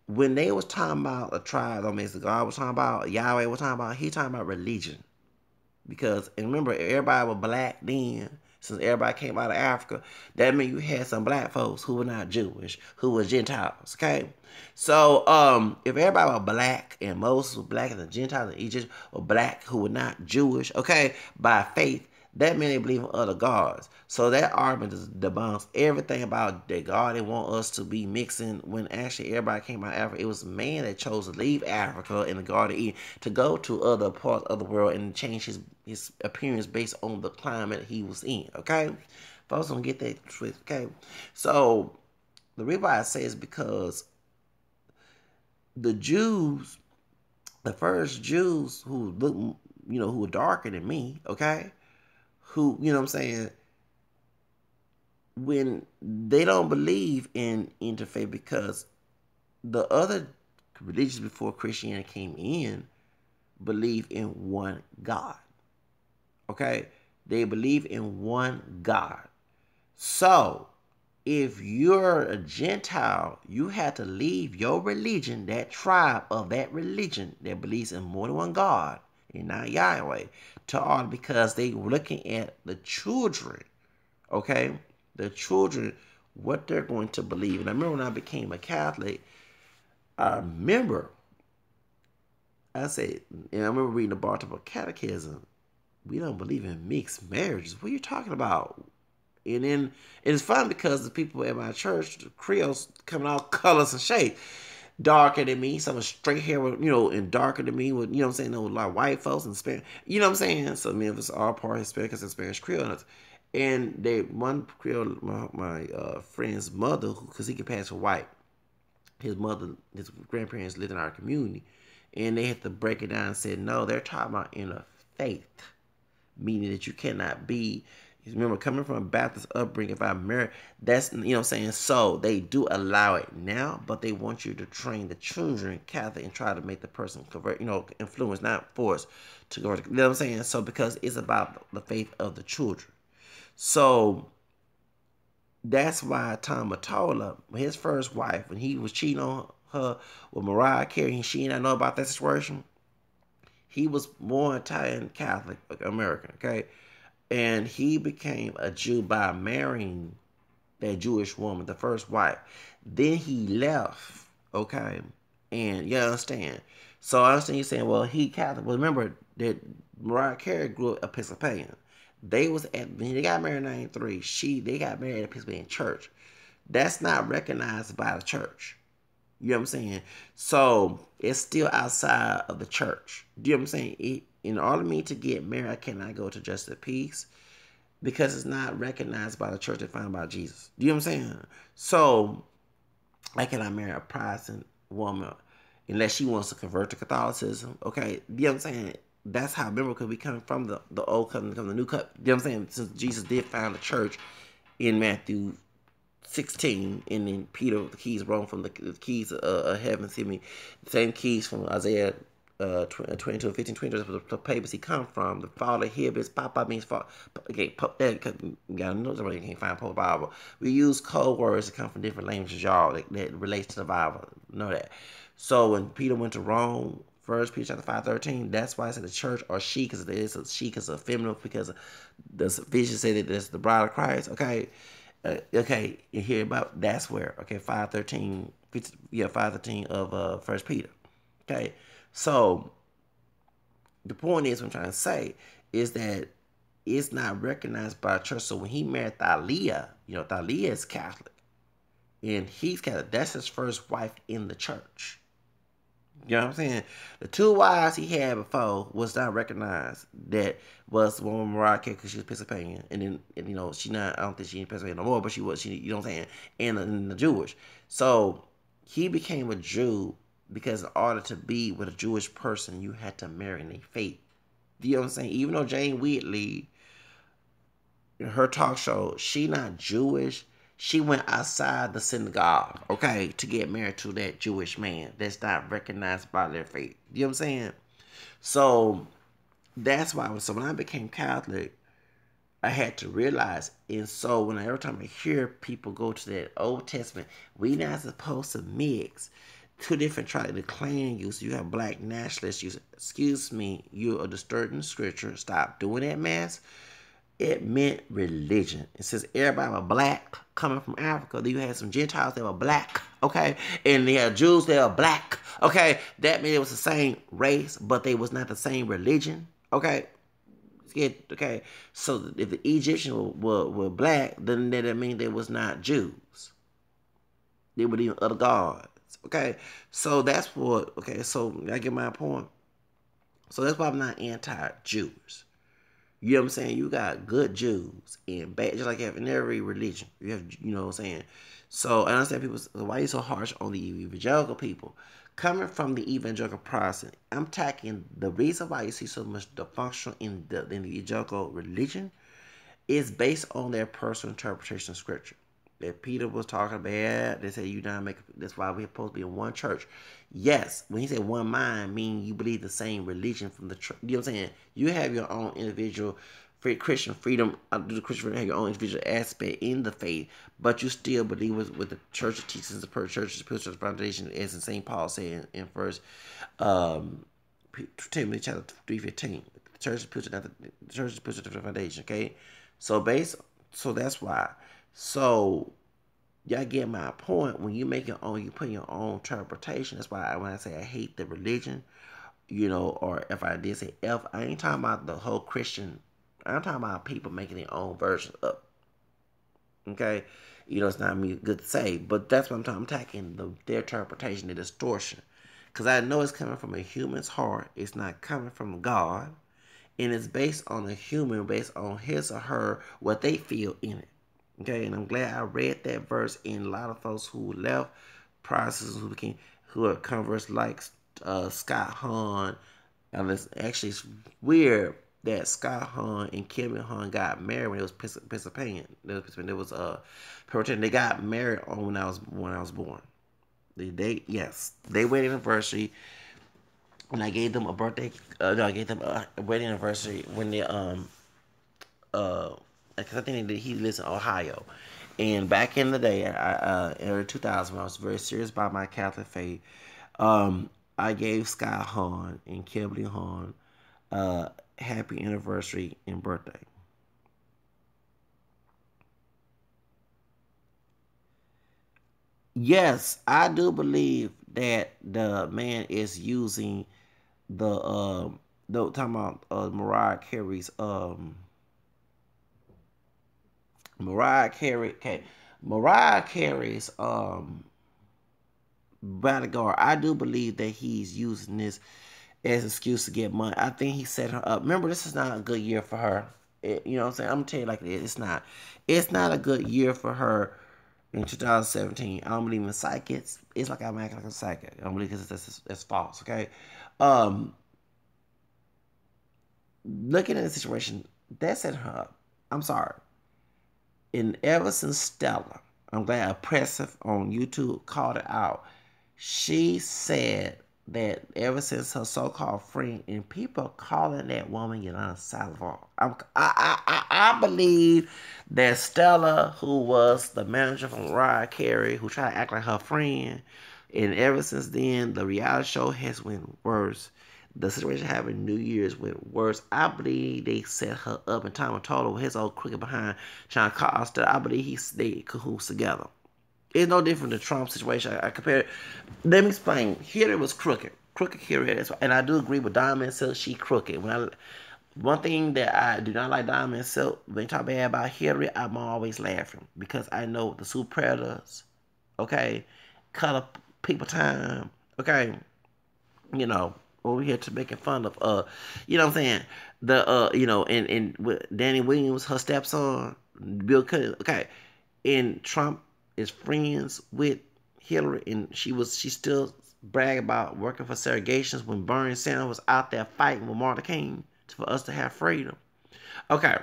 When they was talking about the tribes don't mix, God was talking about, Yahweh was talking about, he talking about religion. Because, and remember, everybody was black then, since everybody came out of Africa, that means you had some black folks who were not Jewish, who were Gentiles, okay? So, if everybody was black, and Moses was black, and the Gentiles and Egypt were black, who were not Jewish, okay, by faith, that meant they believe in other gods. So that argument debunks everything about that God didn't want us to be mixing when actually everybody came out of Africa. It was man that chose to leave Africa in the Garden of Eden to go to other parts of the world and change his appearance based on the climate he was in, okay? Folks don't get that twist, okay? So the reason why I say is because the Jews, the first Jews who look, who were darker than me, okay? Who, you know what I'm saying, when they don't believe in interfaith because the other religions before Christianity came in believe in one God. Okay? They believe in one God. So, if you're a Gentile, you have to leave your religion, that tribe of that religion that believes in more than one God and not Yahweh, to all because they were looking at the children, okay? The children, what they're going to believe. And I remember when I became a Catholic, I said, and I remember reading the Baltimore Catechism, we don't believe in mixed marriages. What are you talking about? And then it's fun because the people at my church, the Creoles, coming all colors and shapes. Darker than me, some straight hair, and darker than me, with, a lot of white folks and Spanish, you know what I'm saying? So, it's all part Hispanic and Spanish Creole. And one Creole, my friend's mother, because he could pass for white, his grandparents lived in our community, and they had to break it down and said, no, they're talking about inner faith, meaning that you cannot be. Remember, coming from a Baptist upbringing, if I'm married, that's, so they do allow it now, but they want you to train the children Catholic and try to make the person convert, influence, not force to convert. You know what I'm saying? So, because it's about the faith of the children. So, that's why Tom Mottola, his first wife, when he was cheating on her with Mariah Carey, and she didn't know about that situation, he was more Italian Catholic American, okay? And he became a Jew by marrying that Jewish woman, the first wife. Then he left, okay? And you understand. So I understand you saying, well, he Catholic. Well, remember that Mariah Carey grew up Episcopalian. When they got married in 93, they got married at Episcopalian church. That's not recognized by the church. You know what I'm saying? So it's still outside of the church. Do you know what I'm saying? In order for me to get married, I cannot go to Justice of Peace because it's not recognized by the church defined by Jesus. Do you know what I'm saying? So I cannot marry a Protestant woman unless she wants to convert to Catholicism. Okay? Do you know what I'm saying? That's how, remember, because we come from the old covenant, come the new covenant. You know what I'm saying? Since Jesus did found the church in Matthew 16, and then Peter, the keys wrong from the keys of heaven, see me, the same keys from Isaiah 22 and 15, 20, the papers he come from. The father here, his papa means father. Okay, you gotta know somebody can't find Pope Bible. We use code words that come from different languages, y'all, that relates to the Bible. Know that. So when Peter went to Rome, 1 Peter chapter 5:13, that's why I said the church or she, because it's a she, because it's feminine, because the vision said that it's the bride of Christ. Okay. Okay, you hear about that's where 5:13, 5:13 of 1 Peter. Okay, so the point is, what I'm trying to say is that it's not recognized by the church. So when he married Thalia, Thalia is Catholic, and he's Catholic. That's his first wife in the church. You know what I'm saying? The two wives he had before was not recognized. That was the one with Mariah Carey because she was Episcopalian. And then, she not, I don't think she ain't Episcopalian no more, but she was, you know what I'm saying? And the Jewish. So he became a Jew because in order to be with a Jewish person, you had to marry in their faith. You know what I'm saying? Even though Jane Wheatley, in her talk show, she not Jewish. She went outside the synagogue, okay, to get married to that Jewish man that's not recognized by their faith. You know what I'm saying? So that's why when I became Catholic, I had to realize. And so every time I hear people go to that Old Testament, we not supposed to mix two different tribes. The clan use, you have black nationalists use, excuse me, you are disturbing scripture. Stop doing that mess. It meant religion. It says everybody was black coming from Africa. Then you had some Gentiles that were black, okay? And they had Jews that were black, okay? That meant it was the same race, but they was not the same religion, okay? Okay, so if the Egyptians were black, then that mean they was not Jews. They were even other gods. Okay, so that's what. Okay, so I get my point. So that's why I'm not anti-Jews. You know what I'm saying? You got good Jews and bad, just like you have in every religion. You have, you know what I'm saying? So I understand people. Why are you so harsh on the evangelical people? Coming from the evangelical Protestant, I'm taking the reason why you see so much dysfunction in the evangelical religion is based on their personal interpretation of scripture. That Peter was talking about, they say you not make. That's why we're supposed to be in one church. Yes, when he said one mind, meaning you believe the same religion from the church. You know what I'm saying? You have your own individual free Christian freedom. The Christian freedom have your own individual aspect in the faith, but you still believe with the church teachings, the church's spiritual foundation, as in St. Paul said in First Timothy chapter 3:15. The church is spiritual foundation. Okay, so so that's why. So y'all get my point. When you make your own, you put your own interpretation. That's why when I say I hate the religion, you know, or if I did say F, I ain't talking about the whole Christian. I'm talking about people making their own version up. Okay, you know, it's not me good to say, but that's what I'm talking. I'm taking their interpretation, the distortion, because I know it's coming from a human's heart. It's not coming from God, and it's based on a human, based on his or her what they feel in it. Okay, and I'm glad I read that verse. And a lot of folks who left processes who are converts like Scott Hahn, and it's actually weird that Scott Hahn and Kim Hahn got married when it was Pennsylvania. There was they got married on when I was born. They wedding anniversary, and I gave them a birthday. No, I gave them a wedding anniversary when they because I think he lives in Ohio. And back in the day, in early 2000, when I was very serious about my Catholic faith, I gave Scott Hahn and Kimberly Hahn happy anniversary and birthday. Yes, I do believe that the man is using the talking about Mariah Carey, okay. Mariah Carey's bodyguard. I do believe that he's using this as an excuse to get money. I think he set her up. Remember, this is not a good year for her. You know what I'm saying? I'm gonna tell you like it is. It's not. It's not a good year for her in 2017. I don't believe in psychics. It's like I'm acting like a psychic. I don't believe because that's false. Okay. Um, Looking at the situation, that set her up. I'm sorry. And ever since Stella, I'm glad Oppressive on YouTube called it out. She said that ever since her so-called friend and people calling that woman Yolanda Salazar, I believe that Stella, who was the manager from Mariah Carey, who tried to act like her friend, and ever since then the reality show has went worse. The situation having New Year's went worse. I believe they set her up and Tom Total with his old crooked behind Sean Costa. I believe they cahoots together. It's no different than Trump's situation. I compare it. Let me explain. Hillary was crooked. Crooked Hillary. And I do agree with Diamond Silk. She crooked. One thing that I do not like Diamond Silk, when you talk bad about Hillary, I'm always laughing. Because I know the super predators, okay, color people time, okay, you know, over here to making fun of you know what I'm saying, the you know, and with Danny Williams, her stepson, Bill Clinton, okay, and Trump is friends with Hillary, and she still brag about working for segregations when Bernie Sanders was out there fighting with Martin King for us to have freedom. Okay,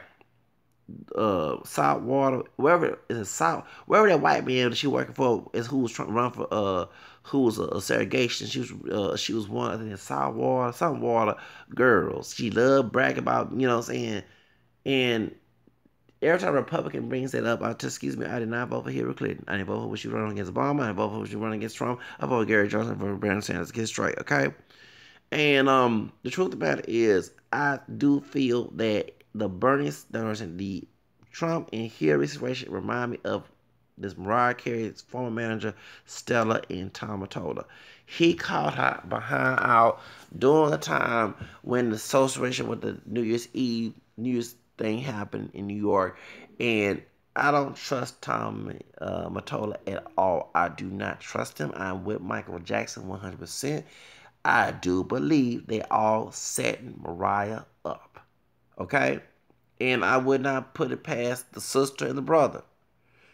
Saltwater, wherever is it Salt, wherever that white man that she working for is who was trying to run for who was a segregation. She was one I think Saltwater, some water girls. She loved bragging about, you know what I'm saying. And every time a Republican brings that up, excuse me, I did not vote for Hillary Clinton. I didn't vote for when she running against Obama. I didn't vote for when she running against Trump. I voted for Gary Johnson for Bernie Sanders. Get straight, okay? And the truth about it is, I do feel that the Bernie Sanders and the Trump and Hillary situation remind me of this Mariah Carey's former manager, Stella and Tomatola. He caught her behind out during the time when the situation with the New Year's Eve New Year's thing happened in New York. And I don't trust Tom Matola at all. I do not trust him. I'm with Michael Jackson 100%. I do believe they all setting Mariah up. Okay? And I would not put it past the sister and the brother.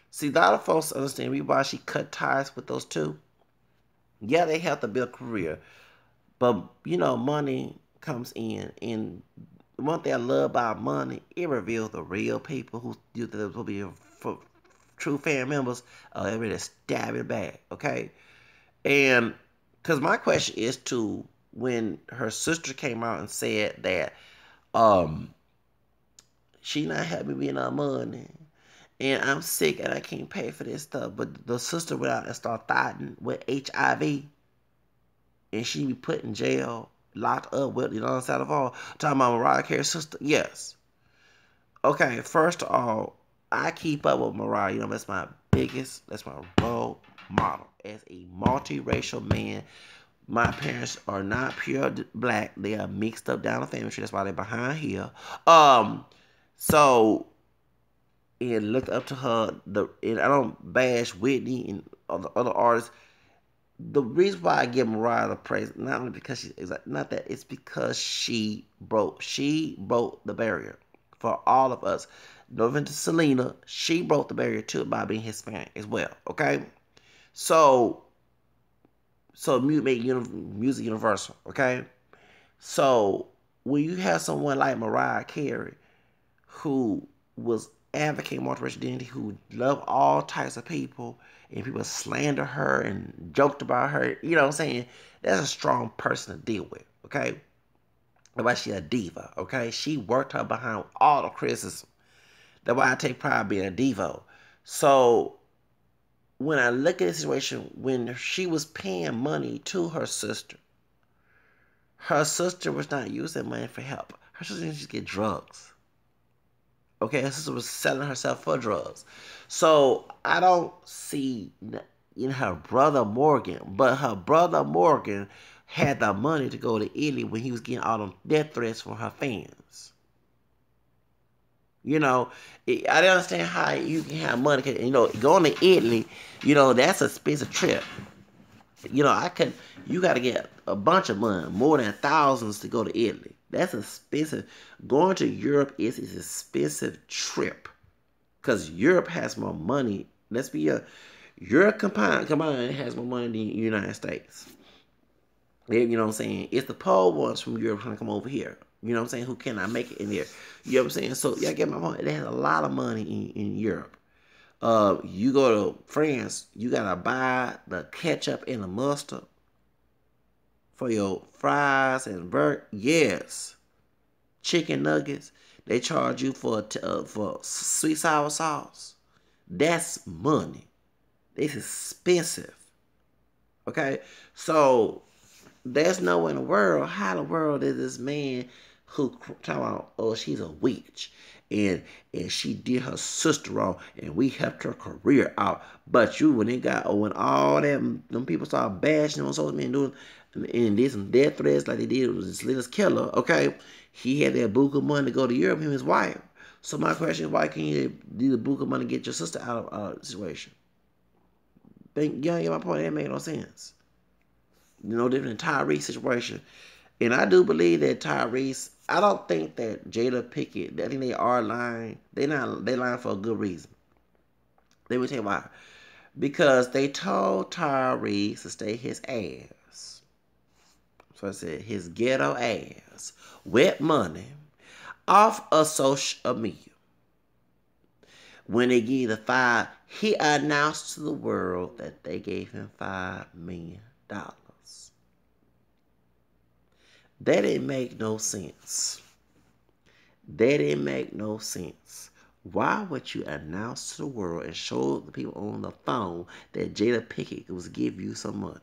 See, a lot of folks understand why she cut ties with those two. Yeah, they have to build a career. But, money comes in. And one thing I love about money, it reveals the real people who you think will be for true fan members. They're ready to stab it back. Okay? And, because my question is to when her sister came out and said that she not helping me enough money. And I'm sick and I can't pay for this stuff. But the sister went out and started fighting with HIV. And she be put in jail, locked up with, on side of all. Talking about Mariah Carey's sister. Yes. Okay, first of all, I keep up with Mariah. That's my role model. As a multiracial man, my parents are not pure black. They are mixed up down the family tree. That's why they're behind here. So and look up to her. And I don't bash Whitney and other artists. The reason why I give Mariah the praise, not only because it's because she broke the barrier for all of us. No offense to Selena, she broke the barrier too by being Hispanic as well. Okay, so music universal. Okay, so when you have someone like Mariah Carey, who was advocating multiracial identity, who loved all types of people, and people slander her and joked about her, you know what I'm saying? That's a strong person to deal with, okay? That's why she's a diva, okay? She worked her behind all the criticism. That's why I take pride in being a diva. So, when I look at the situation, when she was paying money to her sister was not using money for help. Her sister didn't just get drugs. Okay, her sister was selling herself for drugs. So I don't see in her brother Morgan, but her brother Morgan had the money to go to Italy when he was getting all them death threats from her fans. I didn't understand how you can have money. Going to Italy, that's an expensive trip. You got to get a bunch of money, more than thousands to go to Italy. That's expensive. Going to Europe is an expensive trip. Because Europe has more money. Let's be Europe combined has more money than the United States. You know what I'm saying? It's the poor ones from Europe trying to come over here. You know what I'm saying? Who cannot make it in there. You know what I'm saying? So, y'all get my point. They have a lot of money in Europe. You go to France, you gotta buy the ketchup and the mustard for your fries and burger. Yes, chicken nuggets. They charge you for sweet sour sauce. That's money. It's expensive. Okay, so there's no in the world. How in the world is this man who talking about, oh, she's a witch and she did her sister wrong and we helped her career out. But when all them people start bashing on social media and did some death threats like they did with Selena's killer, okay, he had that book of money to go to Europe, him and his wife. So my question is, why can't you do the book of money to get your sister out of the situation? Y'all get my point? That make no sense. No different than Tyrese's situation. And I do believe that Tyrese, I don't think that Jada Pickett, I think they are lying. They lying for a good reason. Let me tell you why. Because they told Tyrese to stay his ass. So I said his ghetto ass with money off of social media. When they gave the he announced to the world that they gave him $5 million. That didn't make no sense. That didn't make no sense. Why would you announce to the world and show the people on the phone that Jada Pickett was give you some money?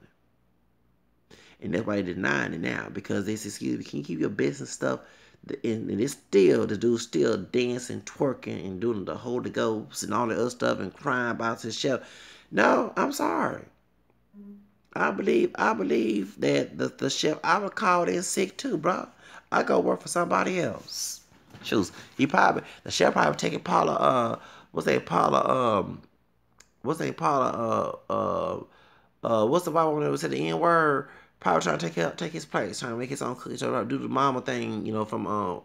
And that's why they're denying it now, because they say, excuse me, can you keep your business stuff? And it's still, the dude's still dancing, twerking, and doing the Holy Ghost and all the other stuff and crying about his chef. No, I'm sorry. I believe that the chef, I would call in sick too, bro. I go work for somebody else. Shoes. The chef probably taking Paula, what's that Paula, what's the white woman that was at the N word? Probably trying to take his place, trying to make his own cookies, trying to do the mama thing, from the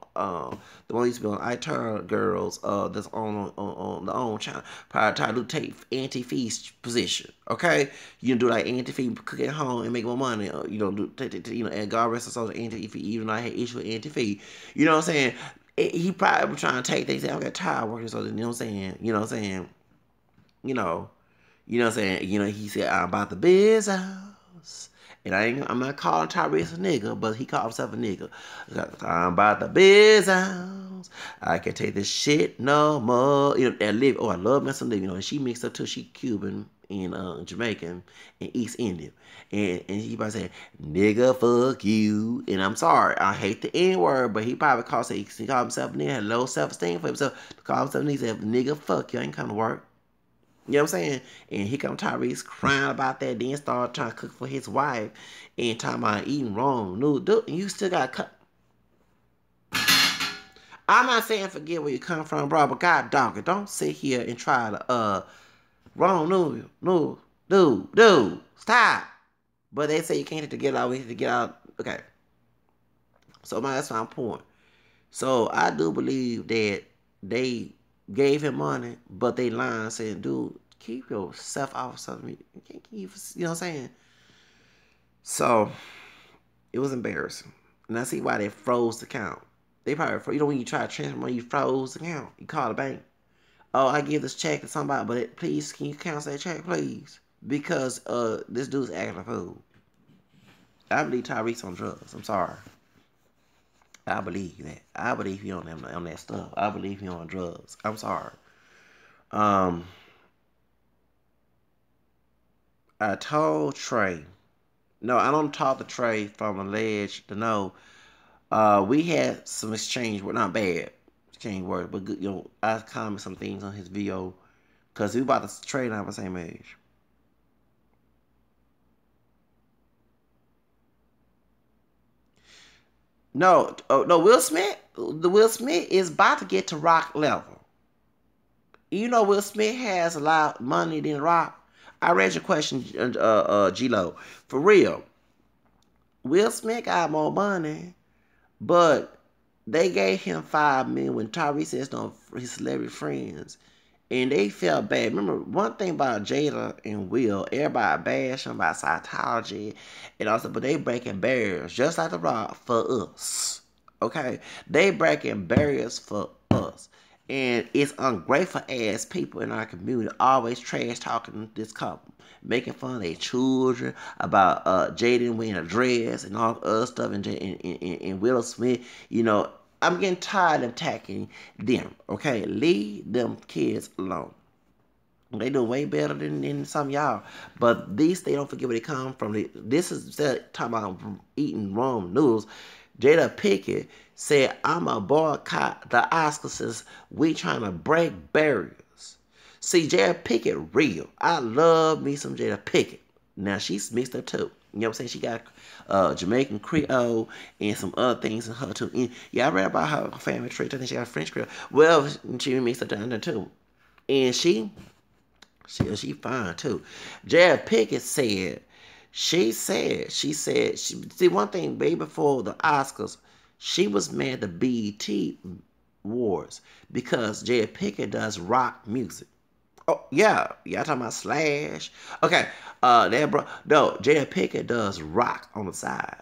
one used to be on I Turn Girls, that's on the own channel. Probably trying to take anti-fee position, okay? You can do like anti-fee, cook at home and make more money, and God rest his soul, anti-fee, even though I had issue with anti-fee, you know what I'm saying? He probably was trying to take things. I got tired working, so you know what I'm saying? You know what I'm saying? You know. You know what I'm saying? He said, I'm about the biz house. And I'm not calling Tyrese a nigga, but he called himself a nigga. I'm about the biz house. I can't take this shit no more. And Liv, I love Miss Liv. And she mixed up too. She Cuban and Jamaican and East Indian. And he probably said, nigga, fuck you. And I'm sorry, I hate the N-word, but he probably called himself a nigga, had low self-esteem for himself. To call himself a nigga, he said, nigga, fuck you, I ain't come to work. You know what I'm saying? And here come Tyrese crying about that, then start trying to cook for his wife and talking about eating wrong. No, dude, you still got cut. I'm not saying forget where you come from, bro, but God dog it, don't sit here and try to wrong no, dude, stop. But they say you can't to get out, we have to get out. Okay. So that's my point. So I do believe that they gave him money, but they lying saying, dude, keep yourself off something. You can't keep, you know what I'm saying? So it was embarrassing. And I see why they froze the account. They probably, when you try to transfer money, you froze the account. You call the bank. Oh, I give this check to somebody, but please, can you cancel that check, please? Because this dude's acting a fool. I believe Tyrese on drugs. I'm sorry. I believe that. I believe he on that stuff. I believe he on drugs. I'm sorry. I told Trey. No, I don't talk to Trey from alleged to know. We had some exchange words, not bad exchange words, but good. I commented some things on his video because we about to trade on the same age. No, no, Will Smith. The Will Smith is about to get to Rock level. Will Smith has a lot of money than Rock. I read your question, G-Lo. For real, Will Smith got more money, but they gave him $5 million when Tyrese says no his celebrity friends, and they felt bad. Remember, one thing about Jada and Will, everybody bash them about Scientology and also, but they breaking barriers just like The Rock for us. Okay, they breaking barriers for us. And it's ungrateful ass people in our community always trash talking this couple, making fun of their children about Jaden wearing a dress and all the other stuff, and Will Smith. I'm getting tired of attacking them. Okay, leave them kids alone. They do way better than some of y'all. But they don't forget where they come from. This is talking about eating wrong noodles. Jada Pinkett said, I'm a boycott the Oscars since we trying to break barriers. See, Jada Pinkett real. I love me some Jada Pinkett. Now, she's mixed up too. You know what I'm saying? She got Jamaican Creole and some other things in her too. And, yeah, I read about her family trait. I think she got French Creole. Well, she mixed up down there too. And she fine too. Jada Pinkett said, see, one thing, way before the Oscars, she was mad at the BET Awards because Jada Pinkett does rock music. Oh, yeah. Y'all talking about Slash. Okay. Jada Pinkett does rock on the side.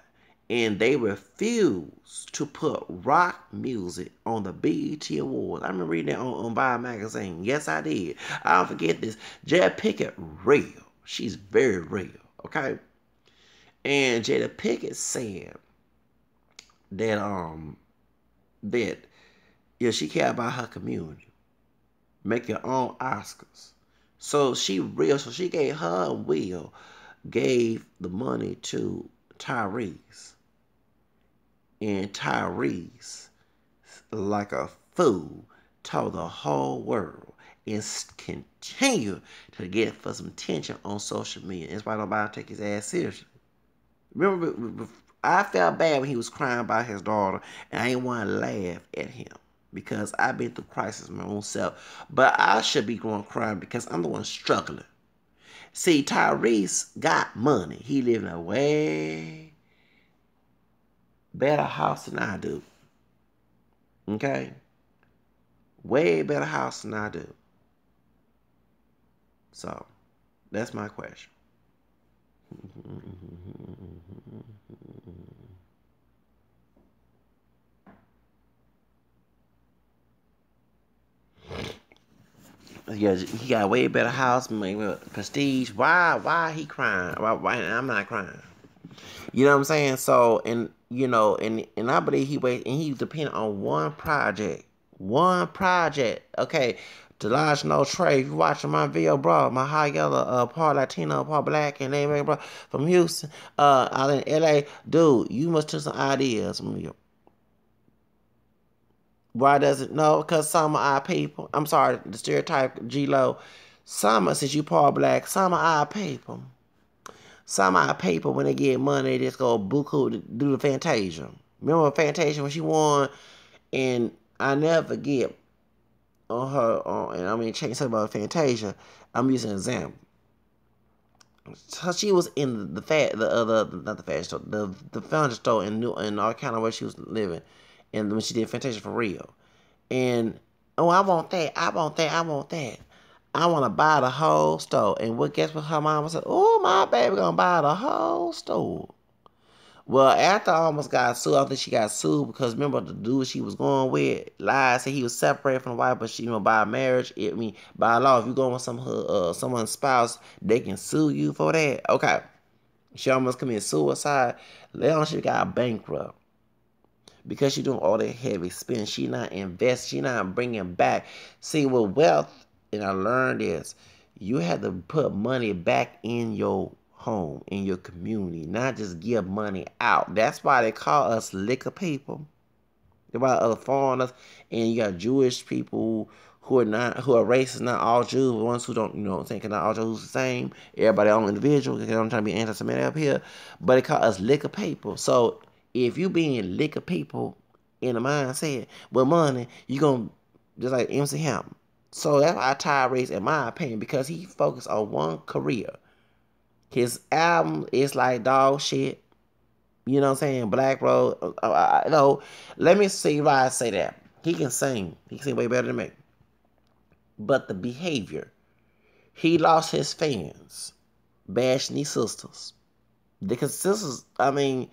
And they refuse to put rock music on the BET Awards. I remember reading that on Vibe magazine. Yes, I did. I don't forget this. Jada Pinkett, real. She's very real. Okay? And Jada Pinkett said that she cared about her community. Make your own Oscars. So she real. So she gave her and Will gave the money to Tyrese. And Tyrese, like a fool, told the whole world and continue to get for some attention on social media. That's why nobody take his ass seriously. Remember, I felt bad when he was crying about his daughter, and I didn't want to laugh at him because I've been through crisis my own self. But I should be going crying because I'm the one struggling. See, Tyrese got money. He live in a way better house than I do. Okay? Way better house than I do. So, that's my question. Yeah, he got a way better house, prestige. Why he crying? Why I'm not crying? You know what I'm saying? So, and I believe he depended on one project. One project. Okay. To large no trade. If you watching my video, bro, my high yellow, part Latino, part black, and everything, bro, from Houston, out in LA, dude, you must take some ideas from you. Why does it? No, because some of our people, I'm sorry, the stereotype, G-Lo, since you part black, some of our people. Some of our people, when they get money, they just go buku to do the Fantasia. Remember Fantasia when she won? And I never forget on her, and I mean, change something about Fantasia. I'm using an example. So she was in not the fashion store, the furniture store in all kind of where she was living, and when she did Fantasia for real. And I want that, I want that, I want that. I want to buy the whole store. And guess what her mama said? Oh, my baby gonna buy the whole store. Well, after I almost got sued, I think she got sued because remember the dude she was going with lied, said he was separated from the wife, but she, by marriage, by law, if you go with someone's spouse, they can sue you for that. Okay. She almost committed suicide. Later on, she got bankrupt. Because she doing all that heavy spend. She not invest. She not bringing back. See, with wealth, and I learned this, you have to put money back in your home, in your community, not just give money out. That's why they call us liquor people. They're about other foreigners, and you got Jewish people who are racist, not all Jews, the ones who don't, you know what I'm saying, because not all Jews the same. Everybody own individual, because I'm trying to be anti-Semitic up here. But they call us liquor people. So if you being liquor people in the mindset with money, you going to, just like MC Hammer. So that's why Tyrese, in my opinion, because he focused on one career. His album is like dog shit. You know what I'm saying? Black Road. Let me see why I say that. He can sing. He can sing way better than me. But the behavior. He lost his fans. Bashing these sisters. Because sisters, I mean,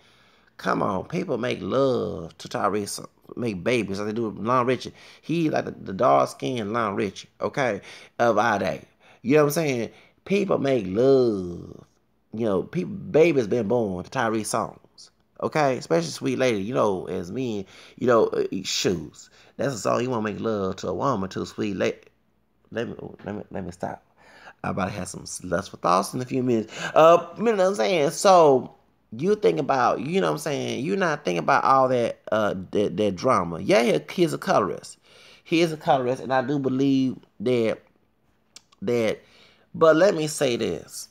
come on. People make love to Tyrese. Make babies like they do with Lionel Richie. He like the dark-skinned Lionel Richie, okay, of our day. You know what I'm saying? People make love. Babies been born to Tyrese songs, okay? Especially Sweet Lady, as men, shoes. That's a song you want to make love to a woman, to a sweet lady. Let me stop. I'm about to have some lustful thoughts in a few minutes. You know what I'm saying? So you think about, you know what I'm saying? You're not thinking about all that that drama. Yeah, he's a colorist. He is a colorist, and I do believe that. But let me say this.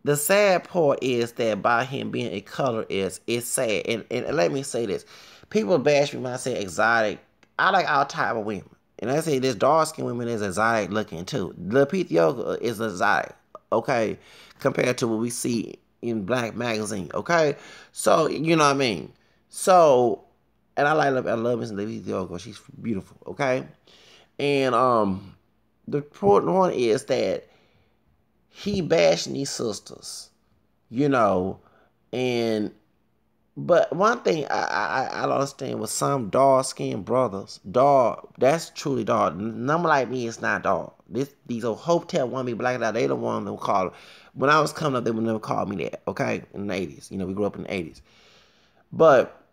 The sad part is that by him being a colorist, it's sad. And let me say this. People bash me when I say exotic. I like all type of women. And I say this dark-skinned women is exotic looking too. The Yoga is exotic, okay, compared to what we see in Black magazine, okay? So, you know what I mean? So, and I love Miss Lady Yoga. She's beautiful, okay? And the important one is that he bashing these sisters, but one thing I don't understand with some dark-skinned brothers, that's truly dark. Number like me, it's not dark. These old hotel want me black out. They don't want them call. When I was coming up, they would never call me that. Okay, in the 80s, we grew up in the 80s, but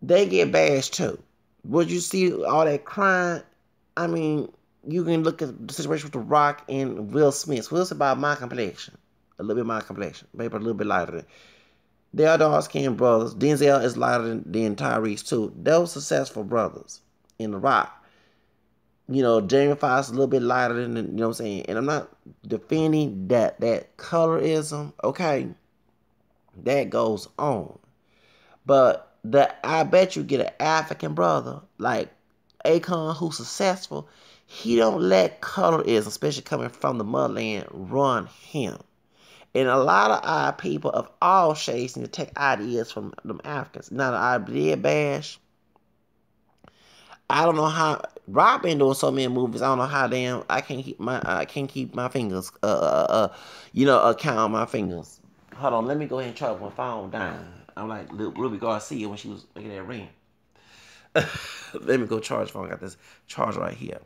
they get bashed too. Would you see all that crying? I mean, you can look at the situation with The Rock and Will Smith. Will Smith about my complexion. a little bit my complexion, maybe a little bit lighter than. They are dark-skinned brothers. Denzel is lighter than Tyrese too. They were successful brothers in The Rock. Jamie Foxx is a little bit lighter than, you know what I'm saying? And I'm not defending that colorism, okay? That goes on. But I bet you get an African brother like Akon who's successful, he don't let colorism, especially coming from the motherland, run him. And a lot of our people of all shades need to take ideas from them Africans. Now the idea bash, I don't know how Rob been doing so many movies. I don't know how damn I can't keep my fingers count on my fingers. Hold on, let me go ahead and charge my phone down. I'm like Ruby Garcia when she was making that ring. Let me go charge phone. I got this charge right here.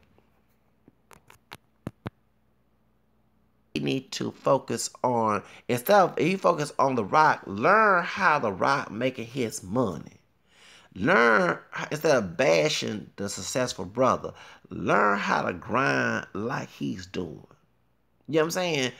You need to focus on, instead of, if you focus on The Rock, learn how The Rock making his money. Learn, instead of bashing the successful brother, learn how to grind like he's doing. You know what I'm saying?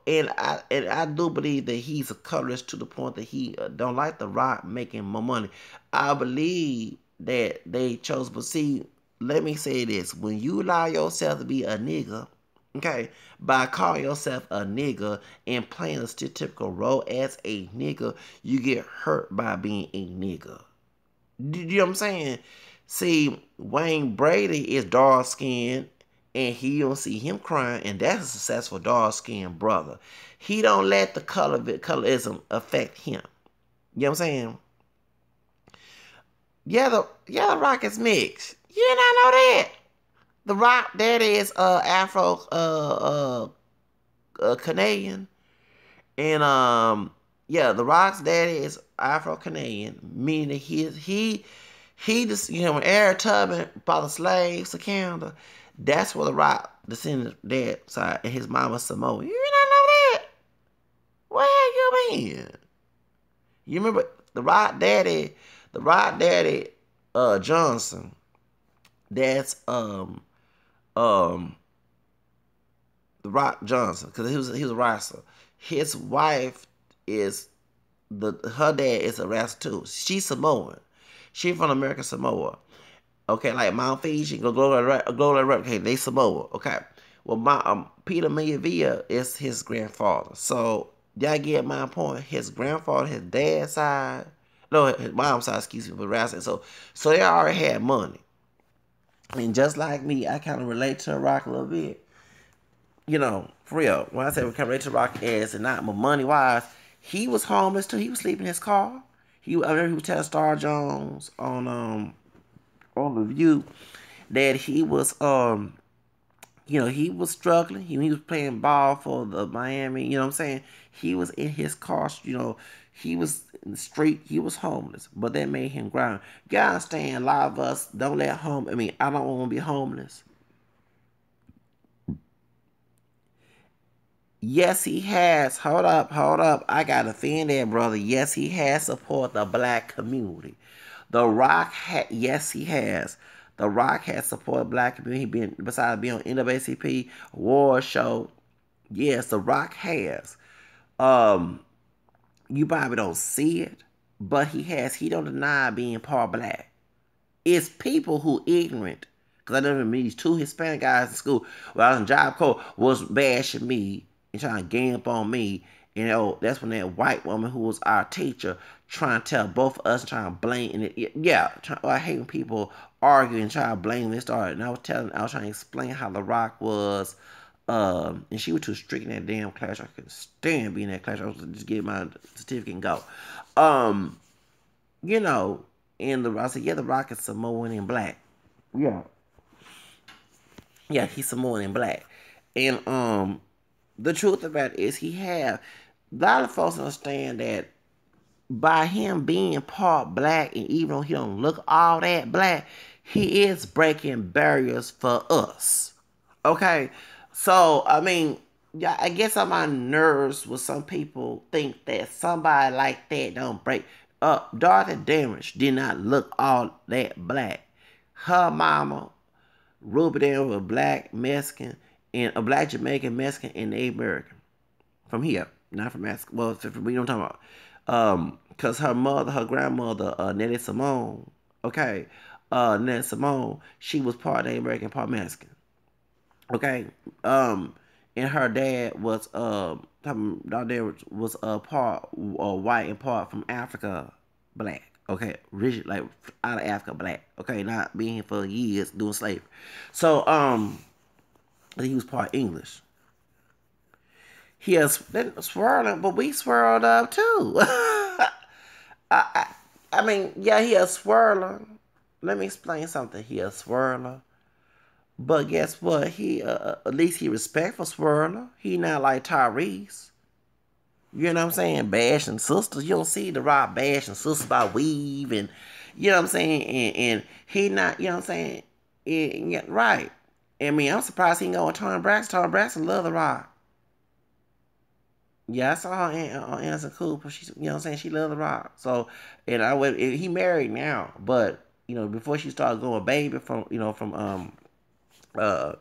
And I do believe that he's a colorist to the point that he don't like The Rock making more money. I believe that they chose, but see, let me say this: when you allow yourself to be a nigga, okay, by calling yourself a nigga and playing a stereotypical role as a nigga, you get hurt by being a nigga. You know what I'm saying? See, Wayne Brady is dark skinned and he don't see him crying, and that's a successful dark skinned brother. He don't let the colorism affect him. You know what I'm saying? Yeah, the Rock is mixed. You did not know that. The Rock, that is Afro Canadian. And The Rock's daddy is Afro Canadian, meaning he just, when Eric Tubman bought the slaves to Canada, that's where The Rock descended dad side, and his mama Samoan. You not know that? Where you been? You remember the Rock daddy Johnson, that's The Rock Johnson, because he was a wrestler. His wife is her dad is a wrestler too. She's Samoan. She's from American Samoa. Okay, like Mount Fiji, Gloria, okay, they Samoa. Okay. Well, Peter Maivia is his grandfather. So y'all get my point. His grandfather, his dad's side, no, his mom's side, excuse me, was wrestling. So they already had money. And just like me, I kind of relate to Rock a little bit. For real. When I say we can relate to Rock as and not money wise, he was homeless too. He was sleeping in his car. I remember he was telling Star Jones on The View that he was he was struggling. He was playing ball for the Miami. You know what I'm saying? He was in his car. He was in the street. He was homeless, but that made him grind. You gotta understand, a lot of us don't let home. I don't want to be homeless. Yes, he has. Hold up. I gotta defend that, brother. Yes, he has support the black community. The Rock, yes, he has. The Rock has supported black community. Besides being on NAACP award show. Yes, The Rock has. You probably don't see it, but he has. He don't deny being part black. It's people who ignorant. Because I never met these two Hispanic guys in school. When I was in Job Corps, was bashing me and trying to gang up on me. That's when that white woman who was our teacher trying to tell both of us, trying to blame. I hate when people argue and try to blame this started. And I was trying to explain how The Rock was, and she was too strict in that damn class. I couldn't stand being in that class. I was just get my certificate and go. And I said, The Rock is Samoan and black. Yeah, he's Samoan and black. And the truth about it is a lot of folks understand that by him being part black, and even though he don't look all that black, he is breaking barriers for us. Okay? So, I guess on my nerves when some people think that somebody like that don't break up. Dorothy Damage did not look all that black. Her mama, Ruby Dam, was a black Mexican, and a black Jamaican, Mexican, and Native American. from here, not from Mexico. Well, we don't talk about. Cause her grandmother, Nelly Simone, okay, Nelly Simone, she was part Native American, part Mexican. Okay, and her dad was her dad was part white and part from Africa, black. Okay, rich like out of Africa, black. Okay, not being here for years doing slavery. So he was part English. He has swirling, but we swirled up too. I, I mean, yeah, he a swirler. Let me explain something. He a swirler. But guess what? He at least he respectful swirler. He not like Tyrese. You know what I'm saying? Bashing sisters. You don't see the Rock bashing sisters by weave and you know what I'm saying? And he not, you know what I'm saying? Yeah, right. I mean, I'm surprised he can go with Tony Braxton. Tony Braxton love the Rock. Yeah, I saw her on Anderson Cooper. She, you know what I'm saying? She loved the Rock. So, and I would, he married now, but, you know, before she started going baby from, you know, from, uh,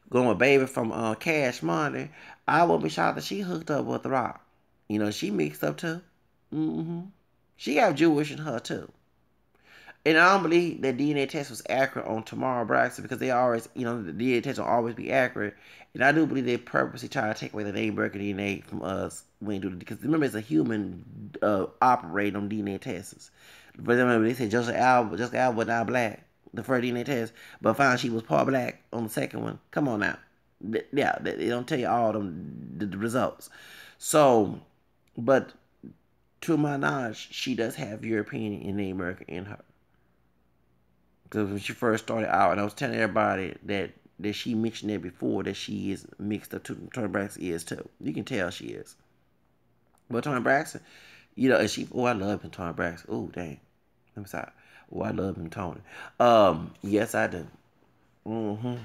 going with baby from Cash Money, I wouldn't be shocked that she hooked up with the Rock. You know, she mixed up too. Hmm. She got Jewish in her too. And I don't believe that DNA test was accurate on Tamara Braxton because they always, you know, the DNA test will always be accurate. And I do believe they purposely try to take away the name Burger DNA from us when they do it. Because remember, it's a human operating on DNA tests. But remember, they said Jessica Alba was not black, the first DNA test, but found she was part black on the second one. Come on now. Yeah, they don't tell you all the results. So, but to my knowledge, she does have European and Native American in her. Because when she first started out, and I was telling everybody that she mentioned it before, that she is mixed up to Tony Braxton is too. You can tell she is. But Tony Braxton, you know, and she, oh, I love him, Tony Braxton. Oh, dang. I'm sorry. Oh, I love him, Tony. Yes, I do. Mm-hmm.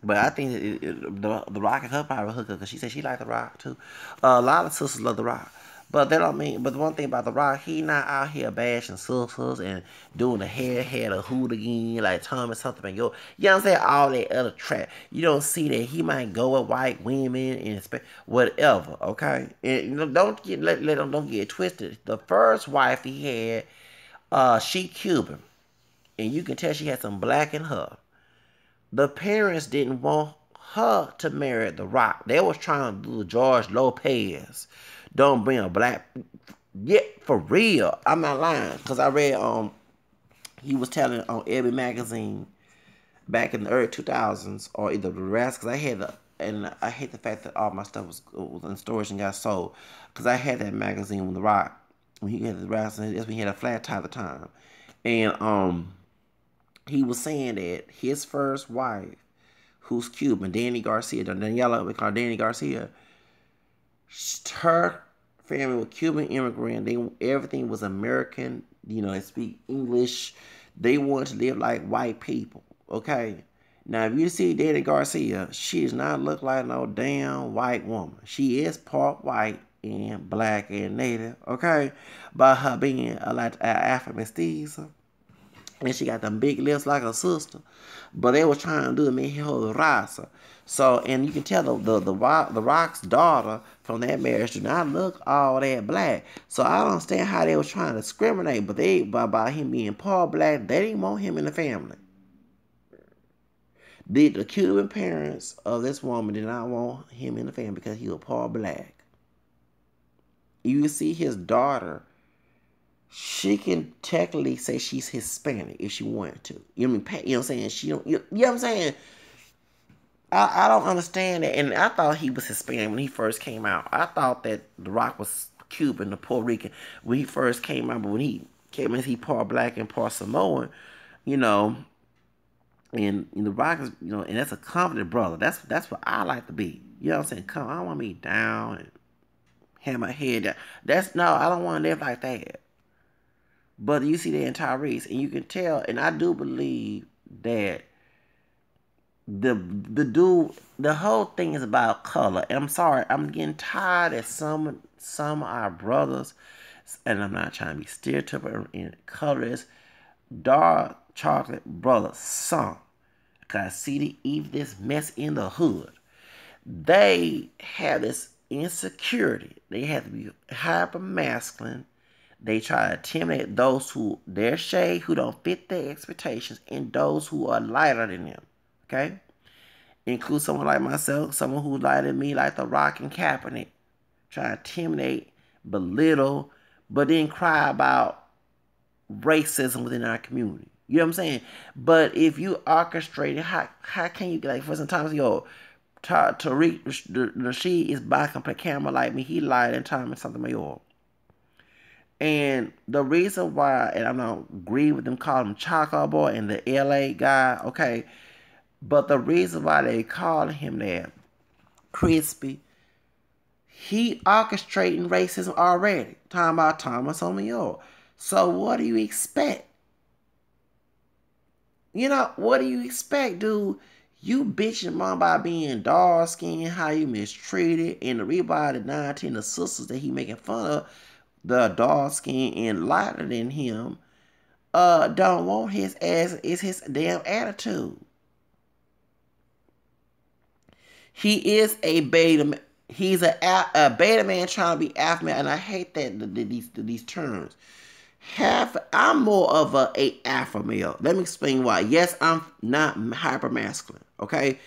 But I think the Rock and her probably hook up because she said she liked the Rock too. A lot of sisters love the Rock. But that don't mean. But the one thing about the Rock, he not out here bashing sisters and doing the hair the hooligan like Thomas something and yo. You know what I'm saying? All that other trap. You don't see that he might go with white women and whatever. Okay, and you know, don't get let them don't get it twisted. The first wife he had, she Cuban, and you can tell she had some black in her. The parents didn't want her to marry The Rock. They was trying to do George Lopez. Don't bring a black. Yeah, for real. I'm not lying. Because I read he was telling on every magazine back in the early 2000s or either the rest because I had and I hate the fact that all my stuff was in storage and got sold because I had that magazine with The Rock when he had the rest and that's when he had a flat tire at the time. And he was saying that his first wife, who's Cuban, Danny Garcia, Daniela, we call her Danny Garcia, her family was Cuban immigrant. Everything was American. You know, they speak English. They wanted to live like white people. Okay. Now, if you see Danny Garcia, she does not look like no damn white woman. She is part white and black and native. Okay, by her being a Afro mestiza. And she got them big lips like her sister. But they was trying to do the Mexico raza. So, and you can tell the Rock's daughter from that marriage do not look all that black. So I don't understand how they was trying to discriminate, but by him being part black, they didn't want him in the family. The Cuban parents of this woman did not want him in the family because he was part black. You see his daughter, she can technically say she's Hispanic if she wanted to. You know what I'm saying? She don't. You know what I'm saying? I don't understand that. And I thought he was Hispanic when he first came out. I thought that The Rock was Cuban or Puerto Rican when he first came out. But when he came in, he part black and part Samoan. You know, and The Rock is, you know, and that's a confident brother. That's what I like to be. You know what I'm saying? Come, I don't want to be down and have my head down. I don't want to live like that. But you see that in Tyrese, and you can tell, and I do believe that the dude, the whole thing is about color. And I'm sorry, I'm getting tired of some of our brothers, and I'm not trying to be stereotypical in colors, dark chocolate brother son. Cause I see the even this mess in the hood. They have this insecurity. They have to be hyper masculine. They try to intimidate those who their shade who don't fit their expectations and those who are lighter than them. Okay? Include someone like myself, someone who's lighter than me, like The Rock and Kaepernick. Try to intimidate, belittle, but then cry about racism within our community. You know what I'm saying? But if you orchestrate it, how can you, like, for sometimes, Tariq Rashid is back on the camera like me. He lied in time and something more. And the reason why, and I don't agree with them calling him Chaco Boy and the LA guy, okay, but the reason why they call him that, Crispy, he orchestrating racism already. Talking about Thomas O'Meara. So what do you expect? What do you expect, dude? You bitching mom about being dark skinned, how you mistreated, and the everybody 19, the sisters that he making fun of, the dark skinned and lighter than him, don't want his ass. It's his damn attitude. He is a beta. He's a beta man trying to be alpha man, and I hate that these terms. I'm more of a alpha male. Let me explain why. Yes, I'm not hyper masculine, okay,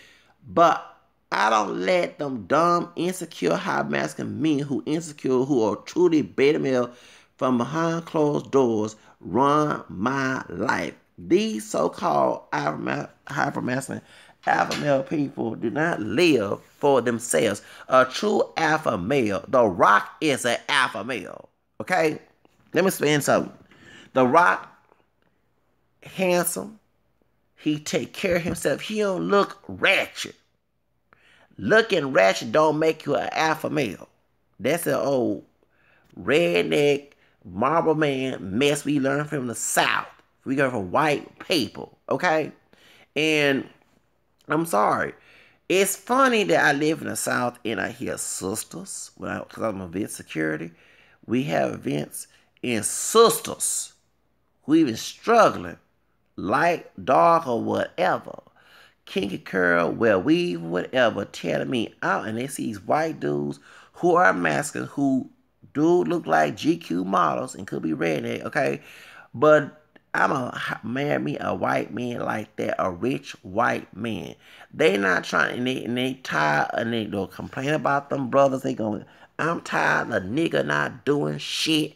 but I don't let them dumb, insecure, high masculine men who are truly beta male from behind closed doors run my life. These so-called hyper masculine alpha male people do not live for themselves. A true alpha male, The Rock is an alpha male, okay? Let me explain something. The Rock, handsome. He take care of himself. He don't look ratchet. Looking ratchet don't make you an alpha male. That's an old redneck marble man mess we learned from the South. We learn from white people, okay? And I'm sorry. It's funny that I live in the South and I hear sisters, because I'm event security. We have events and sisters who even struggling, light, dark, or whatever, kinky curl, wear weave, whatever, telling me out, and they see these white dudes who are masculine, who do look like GQ models and could be redneck, okay? But I'm gonna marry me a white man like that, a rich white man. They not trying, and they tired, and they don't complain about them brothers. I'm tired of nigga not doing shit.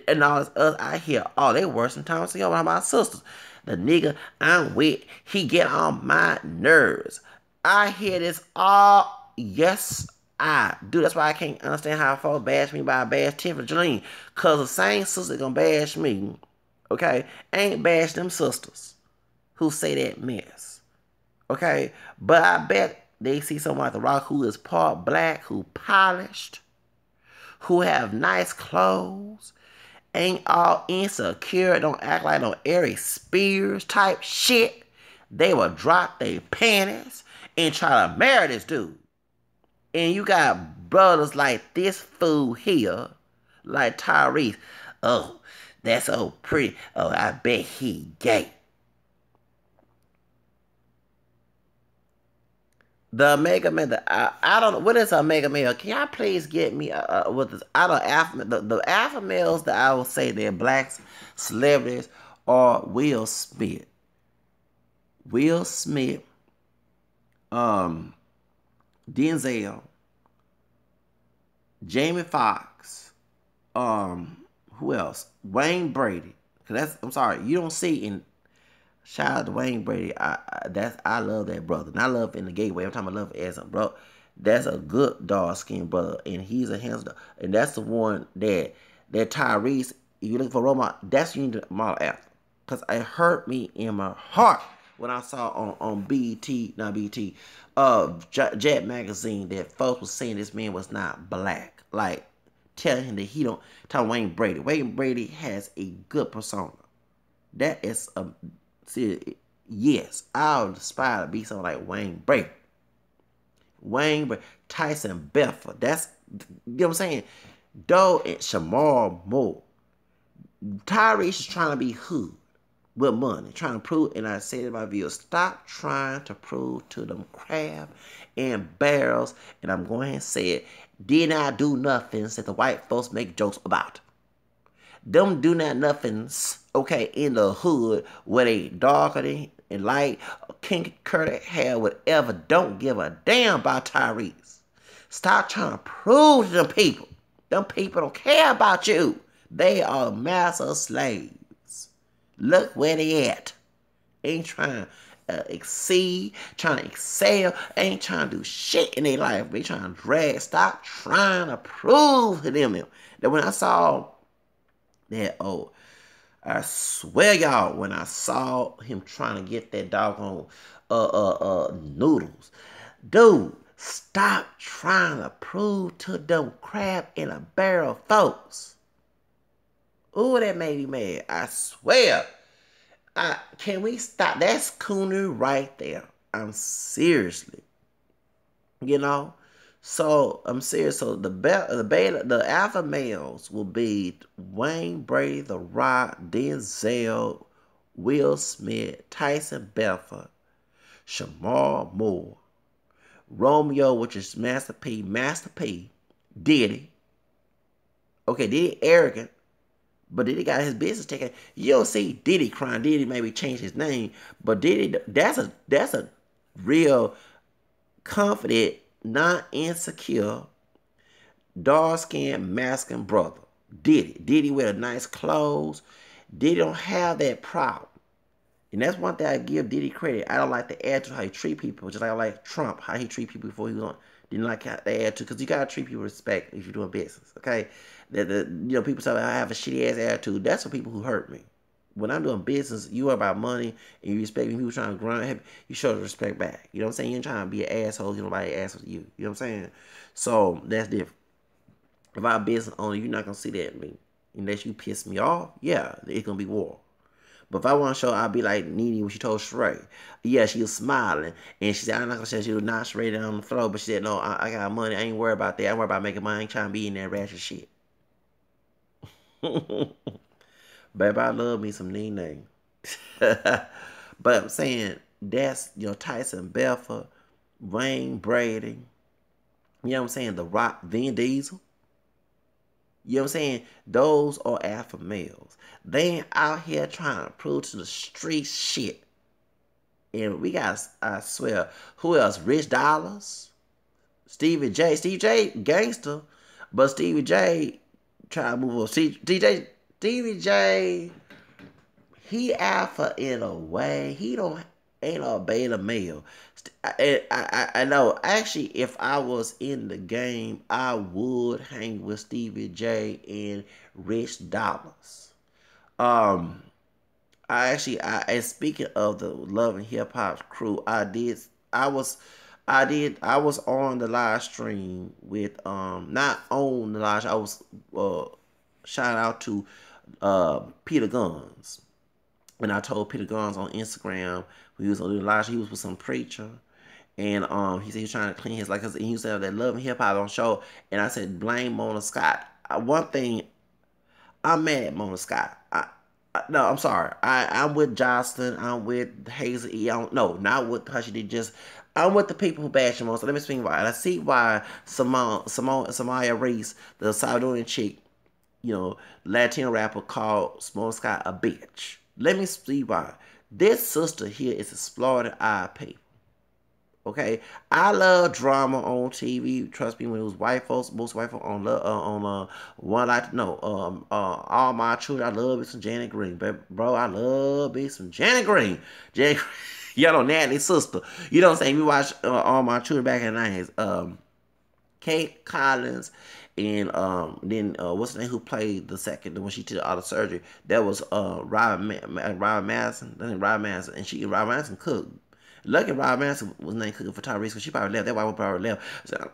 And all this other, I hear, they worse than Thomas and about my sisters. The nigga I'm with, he get on my nerves. I hear this all, yes, I do. That's why I can't understand how folks bash me by a bash Tiffany Jeline. Because the same sister gonna bash me, okay, ain't bash them sisters who say that mess, okay? But I bet they see someone like The Rock who is part black, who polished, who have nice clothes, ain't all insecure, don't act like no Eric Spears type shit. They will drop their panties and try to marry this dude. And you got brothers like this fool here, like Tyrese. Oh, that's so pretty. Oh, I bet he gay. The Omega Man, I don't know, what is Omega Male? Can y'all please get me with this? I don't alpha, the alpha males that I will say they're black celebrities are Will Smith. Will Smith, Denzel, Jamie Foxx, who else? Wayne Brady. Cause I'm sorry, you don't see in. Shout out to Wayne Brady. I love that brother. And I love in the gay way. I'm talking about love as a bro. That's a good dark skinned brother. And he's a handsome. And that's the one that Tyrese, if you're looking for a role model, that's you need to model after. Because it hurt me in my heart when I saw on Jet Magazine that folks was saying this man was not black. Like, telling him that he don't, tell Wayne Brady. Wayne Brady has a good persona. That is a, see, yes, I would aspire to be someone like Wayne Brady. Wayne Brady, Tyson Bedford. That's, you know what I'm saying? Doe and Shamar Moore. Tyrese is trying to be hood. with money, trying to prove, and I said in my video, stop trying to prove to them crab and barrels, and I'm going to say it, did not do nothing that the white folks make jokes about. Them do not nothings, okay, in the hood where they darker and light, kinky curly hair, whatever, don't give a damn about Tyrese. Stop trying to prove to them people. Them people don't care about you. They are master slaves. Look where they at. Ain't trying to exceed, trying to excel, ain't trying to do shit in their life. They trying to drag. Stop trying to prove to them that when I saw that, oh, I swear y'all, when I saw him trying to get that doggone noodles, dude, stop trying to prove to them crab in a barrel folks. Ooh, that made me mad. I swear. Can we stop? That's coonery right there. I'm seriously. You know? So I'm serious. So the alpha males will be Wayne Brady, The Rock, Denzel, Will Smith, Tyson Belford, Shamar Moore, Romeo, which is Master P, Diddy. Okay, Diddy arrogant, but Diddy got his business taken. You don't see Diddy crying. Diddy maybe changed his name, but Diddy, that's a real confident, not insecure, dark-skinned, masculine brother. Diddy wear nice clothes. Diddy don't have that problem. And that's one thing I give Diddy credit. I don't like the attitude, how he treat people, just like I like Trump, how he treat people before he was on. Didn't like the attitude, because you gotta treat people with respect if you're doing business, okay? People say I have a shitty ass attitude. That's for people who hurt me. When I'm doing business, you are about money and you respect me. People trying to grind, you show the respect back. You know what I'm saying? You ain't trying to be an asshole. You nobody asshole to you. You know what I'm saying? So that's different. If I'm a business owner, you're not gonna see that in me. Unless you piss me off, yeah, it's gonna be war. But if I want to show, I'll be like Nene when she told Sheree. Yeah, she was smiling. And she said, I'm not going to say she was not straight on the floor. But she said, no, I got money. I ain't worried about that. I ain't worried about making money. I ain't trying to be in that ratchet shit. Baby, I love me some Nene. But I'm saying, that's, Tyson Belford, Wayne Brady. You know what I'm saying? The Rock, Vin Diesel. You know what I'm saying? Those are alpha males. They ain't out here trying to prove to the street shit. And we got, I swear, who else? Rich Dollars? Stevie J. Stevie J, gangster. But Stevie J trying to move on. Stevie J, he alpha in a way. He ain't a beta male. I know. Actually, if I was in the game, I would hang with Stevie J and Rich Dollars. And speaking of the Love and Hip Hop crew, I was on the live stream with not on the live. I was shout out to Peter Guns. And I told Peter Guns on Instagram, he was on the live, he was with some preacher, and he said he was trying to clean his, like, he used to have that Love and Hip Hop on show, and I said, blame Mona Scott. One thing, I'm mad at Mona Scott. No, I'm sorry. I'm with Jocelyn. I'm with Hazel E. Not with her. She did just. I'm with the people who bash Mona. So let me explain why. And I see why Samaya Reese, the Salvadorian chick, Latino rapper, called Mona Scott a bitch. Let me see why. This sister here is exploiting our people. Okay, I love drama on TV. Trust me, when it was white folks, most white folks on One Life. No, All My Children. I love me some Janet Green, bro. I love me some Janet Green. Y'all know Natalie's sister. You know what I'm saying? We watched All My Children back in the 90s. Kate Collins, and then what's the name who played the second when she did all the surgery? That was Robin Madison. Robin Madison, and Robin Madison cooked. Lucky Robin Madison was named cooking for Tyrese, because she probably left. That's why we probably left. So,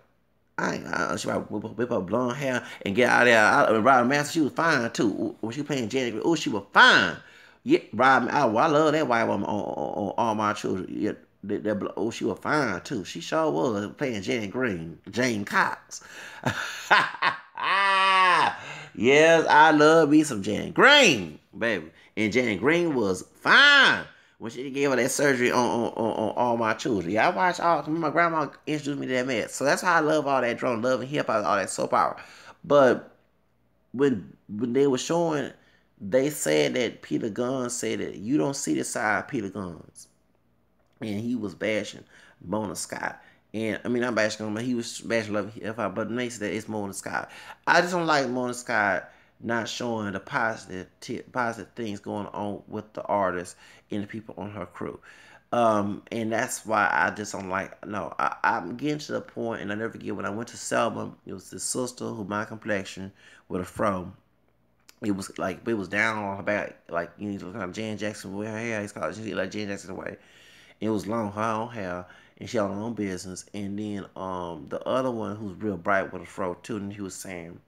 she probably whip up blonde hair and get out of there. Robin Madison, she was fine too. When she was playing Janet, oh, she was fine. Yeah, Robin, I love that white woman on All My Children. Yeah. She was fine too. She sure was playing Jane Cox. Yes, I love me some Jan Green, baby. And Jan Green was fine when she gave her that surgery on all my children. Yeah, I watched all. My grandma introduced me to that mess, so that's why I love all that drone, love and hip hop, all that soap opera. But when they were showing, they said that Peter Guns said that you don't see the side of Peter Guns, and he was bashing Mona Scott. And I mean, I'm bashing him, but he was bashing Love Hip Hop. But they said that it's Mona Scott. I just don't like Mona Scott not showing the positive things going on with the artists and the people on her crew. And that's why I just don't like. No, I'm getting to the point, and I never forget when I went to Selma. It was this sister who my complexion with a fro. It was like it was down on her back, like you need to look like Jan Jackson with her hair. It's called she like Jan Jackson way. It was long, her own hair, and she had her own business. And then the other one who's real bright with a fro too, and he was saying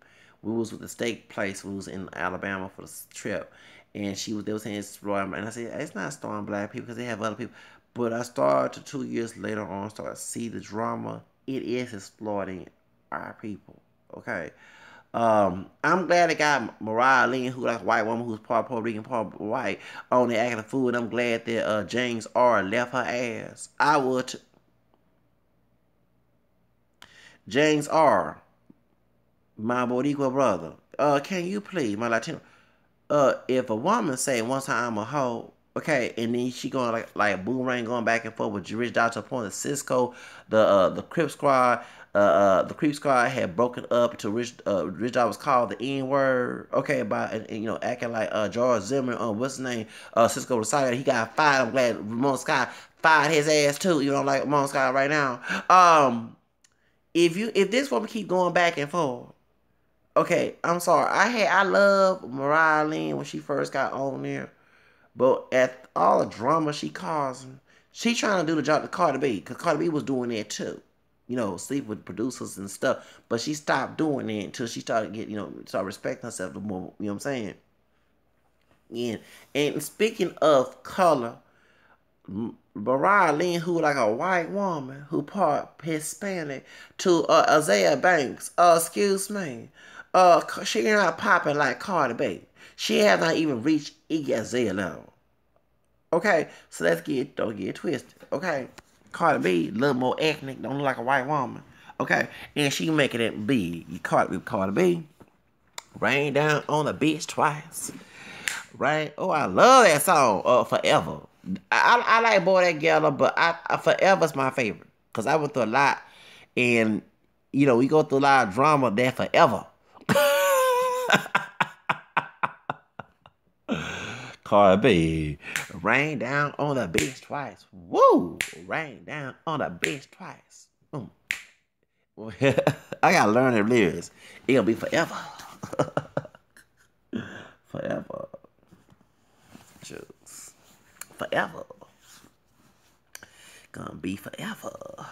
we was with the steak place. We was in Alabama for the trip, and they was saying it's exploring. And I said it's not exploring black people because they have other people. But I started to 2 years later on start to see the drama. It is exploiting our people. Okay. I'm glad they got Mariah Lynn, who like a white woman who's part Puerto Rican, part white, on the acting the fool. And I'm glad that James R. left her ass. I would. James R. My Boricua brother. Can you please, my Latino? If a woman say one time I'm a hoe, okay, and then she going like a boomerang going back and forth with Rich Dot to the point that Cisco, the Crip Squad, the Creep Squad had broken up to Rich Dot was called the N word, okay, by and, you know acting like George Zimmer, what's his name, Cisco recited, he got fired. I'm glad Ramon Scott fired his ass too. You know, like Ramon Scott right now. If this woman keep going back and forth. Okay, I'm sorry. I love Mariah Lynn when she first got on there, but at all the drama she causing, she trying to do the job to Cardi B because Cardi B was doing that too, you know, sleep with producers and stuff. But she stopped doing that until she started getting, start respecting herself the more. You know what I'm saying? And speaking of color, Mariah Lynn, who like a white woman who part Hispanic, to Isaiah Banks. Excuse me. She not popping like Cardi B. She has not even reached Iggy Azalea level. Okay, so don't get it twisted. Okay, Cardi B, a little more ethnic, don't look like a white woman. Okay, and she making it big. Cardi B, rain down on the bitch twice. Right? Oh, I love that song. Forever. I like Boy That Getter, but Forever's my favorite because I went through a lot, and we go through a lot of drama. That Forever. Cardi B, rain down on the bitch twice. Woo! Rain down on the bitch twice. I gotta learn the lyrics. It'll be forever. Forever. Just forever. Gonna be forever.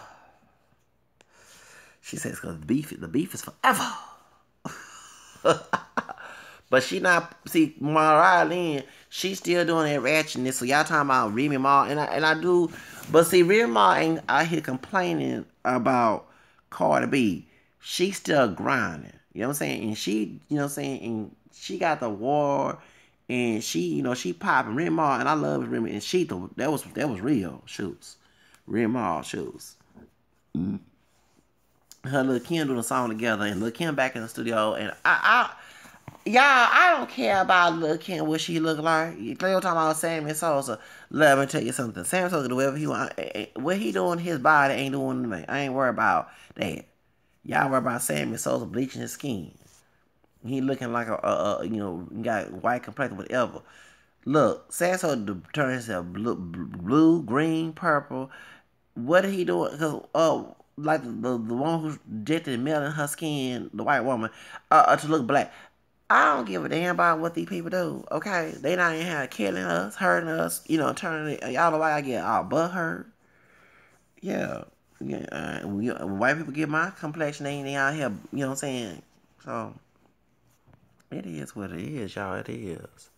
She says, "Cause the beef is forever." But she not Mariah Lynn. She's still doing that ratchetness. So y'all talking about Remy Ma, and I do. But see, Remy Ma ain't out here complaining about Cardi B. She still grinding. You know what I'm saying? And she, and she got the war. And she popping Remy Ma, and I love Remy. And that was real shoes, Remy Ma shoes. Mm. Her Lil Kim doing a song together, and Lil Kim back in the studio, and I don't care about Lil Kim what she look like. You're talking about Sammy Sosa. Let me tell you something. Sammy Sosa do whatever he want. What he doing his body ain't doing to me. I ain't worried about that. Y'all worry about Sammy Sosa bleaching his skin. He looking like got white complexion, whatever. Look, Sammy turn himself blue, green, purple. What are he doing? Because like the one who's injected metal in her skin, the white woman, to look black. I don't give a damn about what these people do. Okay, they not in here killing us, hurting us. Turning it. Y'all know why I get all butt hurt. Yeah. When white people get my complexion, they ain't out here. You know what I'm saying? So it is what it is, y'all. It is.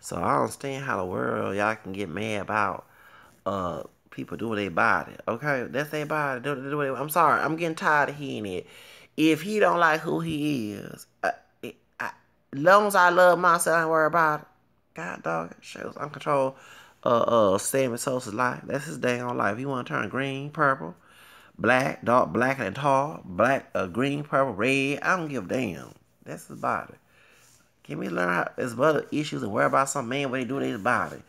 So I don't understand how the world y'all can get mad about people doing their body. Okay, that's their body. I'm sorry. I'm getting tired of hearing it. If he don't like who he is, As long as I love myself, I ain't worry about it. God dog, it shows uncontrolled Sammy Sosa's life. That's his dang on life. He wanna turn green, purple, black, dark black and tall, black, green, purple, red. I don't give a damn. That's his body. Can we learn how there's other issues and worry about some man what they do to his body?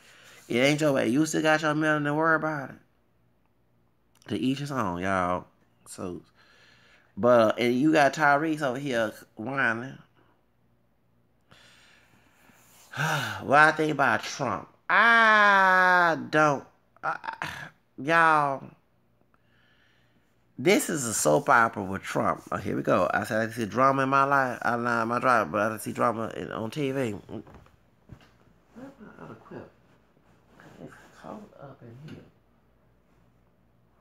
It ain't your way. You still got your melanin and worry about it. To each his own, y'all. So, but and you got Tyrese over here whining. What I think about Trump? I don't. Y'all, this is a soap opera with Trump. Oh, here we go. I said I see drama in my life. I lie my driver, but I see drama on TV. Where's my other clip? It's cold up in here.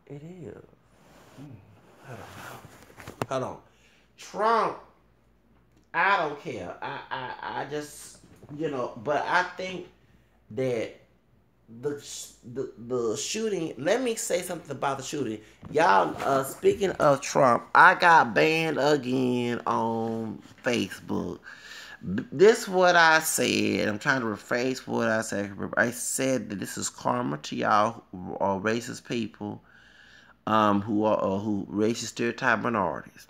It is. Hold on. Trump, I don't care. I just, but I think that the shooting. Let me say something about the shooting, y'all. Speaking of Trump, I got banned again on Facebook. This is what I said. I'm trying to rephrase what I said. I said that this is karma to y'all who are racist people, who racist stereotype minorities.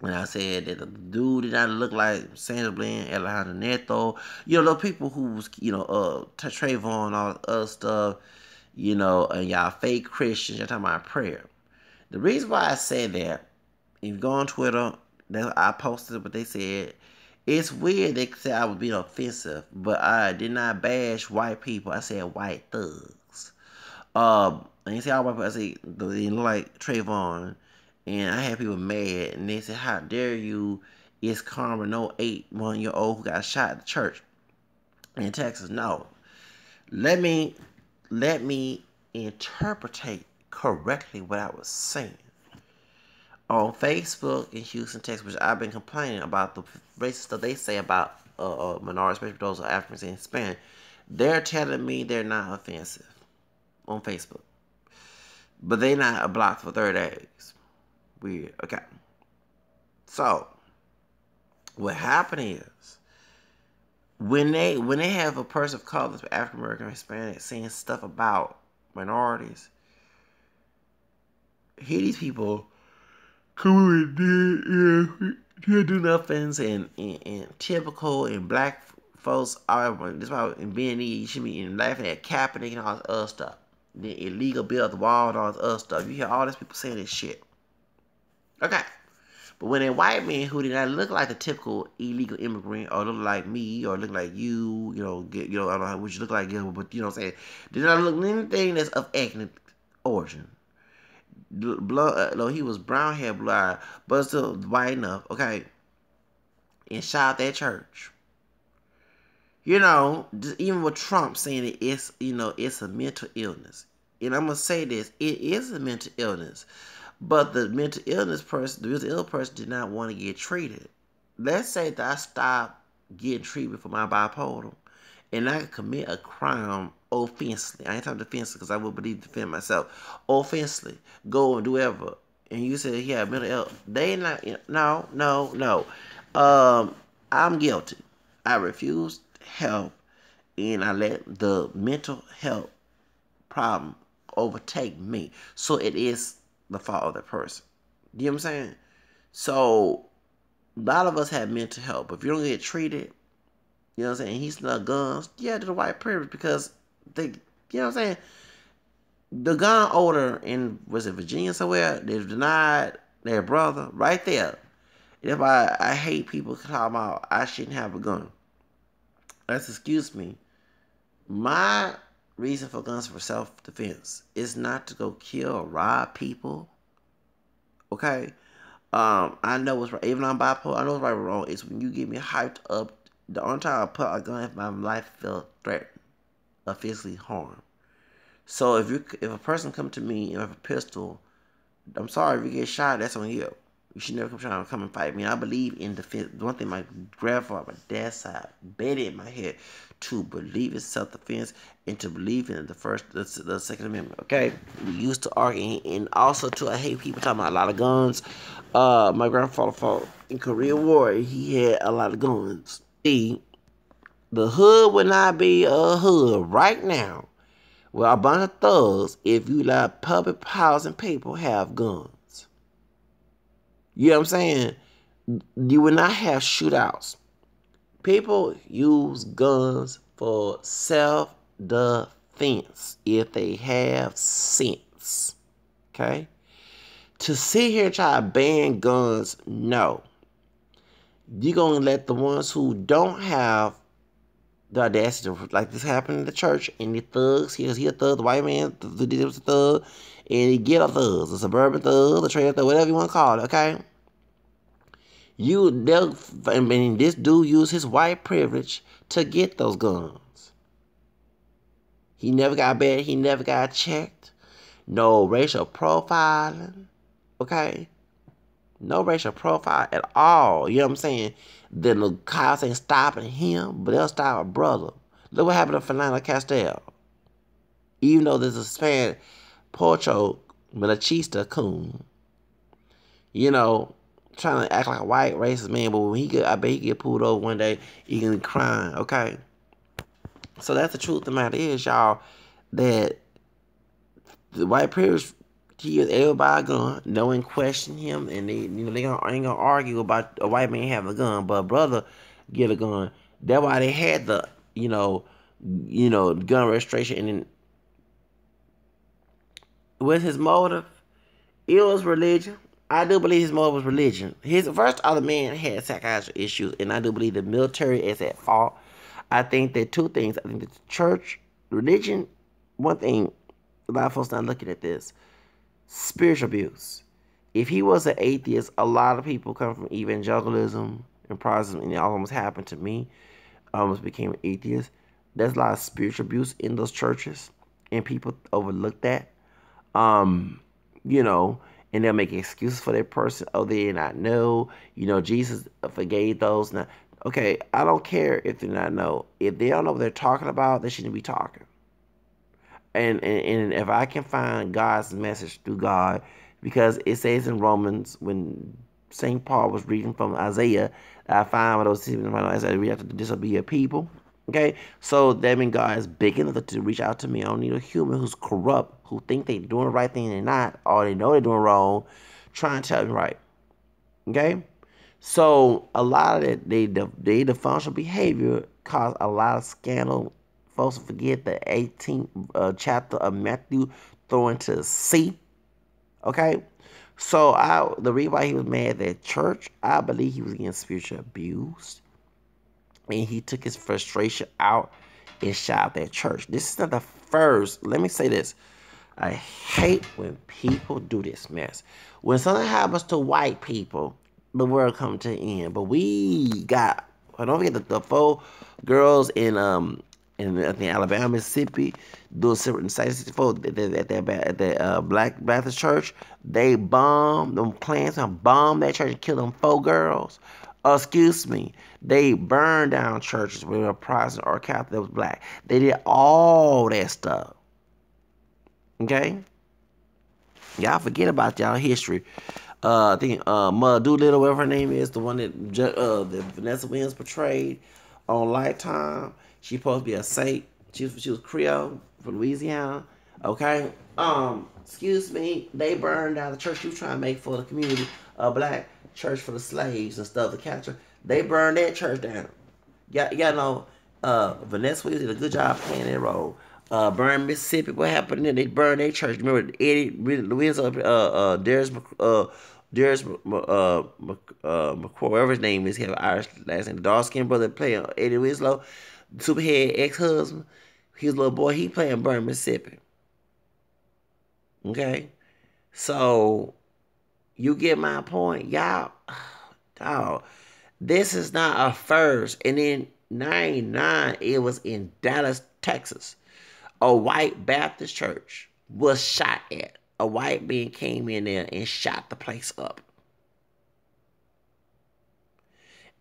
And I said that the dude did not look like Sandra Bland, Alejandro Neto. The people who was, Trayvon, all the other stuff, and y'all fake Christians, y'all talking about prayer. The reason why I said that, if you go on Twitter, I posted what they said. It's weird they said I was being offensive, but I did not bash white people. I said white thugs. I didn't say all white people. I said they look like Trayvon. And I had people mad, and they said, "How dare you? It's karma." No 8-1-year-old who got shot at the church in Texas. No, let me interpretate correctly what I was saying. On Facebook in Houston, Texas, which I've been complaining about the racist stuff they say about minorities, especially those of Africans and Hispanic. They're telling me they're not offensive on Facebook, but they not blocked for 30 days. Weird. Okay. So, what happened is when they have a person of color, African American, Hispanic, saying stuff about minorities, here these people come and do nothings and typical and black folks are this why in being you should be laughing at Kaepernick and all this other stuff. The illegal build the wall and all this other stuff. You hear all these people saying this shit. Okay. But when a white man who did not look like a typical illegal immigrant or look like me or look like you, I don't know what you look like, but what I'm saying, did not look anything that's of ethnic origin. He was brown hair, blue eye, but still white enough, okay, and shot that church. Even with Trump saying it's a mental illness. And I'm going to say this, it is a mental illness. But the mental illness person, the mental ill person did not want to get treated. Let's say that I stop getting treatment for my bipolar and I could commit a crime offensively. I ain't talking defensively because I would believe defend myself. Offensively. Go and do whatever. And you say he had mental illness. They not, no. I'm guilty. I refused help and I let the mental health problem overtake me. So it is the fault of that person. You know what I'm saying? So, a lot of us have mental health. But if you don't get treated, you know what I'm saying? He snuck guns. Yeah, to the white privilege because they, you know what I'm saying? The gun owner in, was it Virginia somewhere? They denied their brother right there. That's why I hate people talking about I shouldn't have a gun. Let's excuse me. My reason for guns for self-defense is not to go kill or rob people. Okay? I know what's right. Even on bipolar, I know what's right or wrong. It's when you get me hyped up. The only time I put a gun if my life felt threatened or physically harmed. So if a person come to me and have a pistol, I'm sorry if you get shot, that's on you. You should never come and fight me. I believe in defense. One thing my grandfather, my dad's side, embedded in my head to believe in self-defense and to believe in the Second Amendment. Okay, we used to argue, and also too, I hate people talking about a lot of guns. My grandfather fought in Korean War. He had a lot of guns. The hood would not be a hood right now with a bunch of thugs if you let public housing people have guns. You know what I'm saying? You would not have shootouts. People use guns for self-defense if they have sense. Okay? To sit here and try to ban guns, no. You're going to let the ones who don't have the audacity, like this happened in the church, and the thugs, he a thug, the white man, the was a thug, and he get a thugs, the suburban thug, the trailer thug, whatever you want to call it, okay? And this dude used his white privilege to get those guns. He never got bad, he never got checked. No racial profiling, okay? No racial profile at all. You know what I'm saying? Then the cops ain't stopping him, but they'll stop a brother. Look what happened to Fernando Castile. Even though there's a Spanish Pocho Melachista coon, you know, trying to act like a white racist man, but when I bet he get pulled over one day, he gonna be crying, okay? So that's the truth of the matter is, y'all, that the white privilege gives everybody a gun. No one question him, and they ain't gonna argue about a white man having a gun, but a brother get a gun. That's why they had the gun registration. And then what's his motive? It was religion. I do believe his motive was religion. His first other man had psychiatric issues, and I do believe the military is at fault. I think that two things. I think that the church, religion, one thing, a lot of folks not looking at this. Spiritual abuse. If he was an atheist, a lot of people come from evangelicalism and Protestantism, and it almost happened to me. I almost became an atheist. There's a lot of spiritual abuse in those churches, and people overlook that. And they'll make excuses for that person. Oh, they did not know. Jesus forgave those. Now, okay, I don't care if they not know. If they don't know what they're talking about, they shouldn't be talking. And if I can find God's message through God, because it says in Romans, when St. Paul was reading from Isaiah, I find what those Isaiah, we have to disobey people. Okay, so that means God is big enough to reach out to me. I don't need a human who's corrupt, who think they're doing the right thing and they're not, or they know they're doing wrong, trying to tell me right. Okay, so a lot of that they dysfunctional behavior caused a lot of scandal. Folks forget the 18th chapter of Matthew throwing to the sea. Okay, so the reason why he was mad at church, I believe he was getting spiritually abused. And he took his frustration out and shot at church. This is not the first. Let me say this. I hate when people do this mess. When something happens to white people, the world comes to an end. But we got, don't forget the 4 girls in I think Alabama, Mississippi, doing certain sites at the Black Baptist church. They bombed them clans and bombed that church and killed them 4 girls. Excuse me. They burned down churches whether Protestant or Catholic that was black. They did all that stuff. Okay? Y'all forget about y'all history. I think Mother Doolittle, whatever her name is, the one that Vanessa Williams portrayed on Lifetime. She supposed to be a saint. She was Creole from Louisiana. Okay? Excuse me. They burned down the church she was trying to make for the community, a black church for the slaves and stuff, the capture. They burned that church down. Y'all know Vanessa Williams did a good job playing that role. Burn, Mississippi, what happened then? They burned their church. Remember Eddie Louis Darius McCoy, whatever his name is, he have an Irish last name. The dark-skinned brother playing Eddie Winslow, Superhead ex-husband. His little boy, he playing Burn, Mississippi. Okay? So, you get my point. Y'all, dog, this is not a first. And in 99, it was in Dallas, Texas. A white Baptist church was shot at. A white man came in there and shot the place up.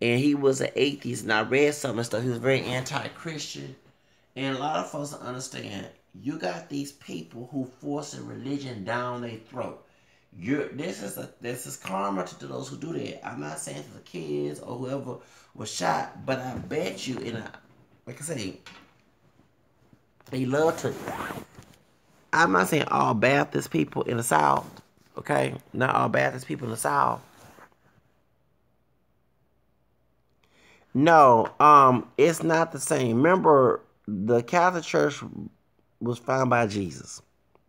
And he was an atheist, and I read some of the stuff. He was very anti-Christian. And a lot of folks don't understand, you got these people who force a religion down their throat. This is karma to those who do that. I'm not saying to the kids or whoever was shot, but I bet you, and like I say, they love to. I'm not saying all Baptist people in the South, okay? Not all Baptist people in the South. No, it's not the same. Remember, the Catholic Church was founded by Jesus,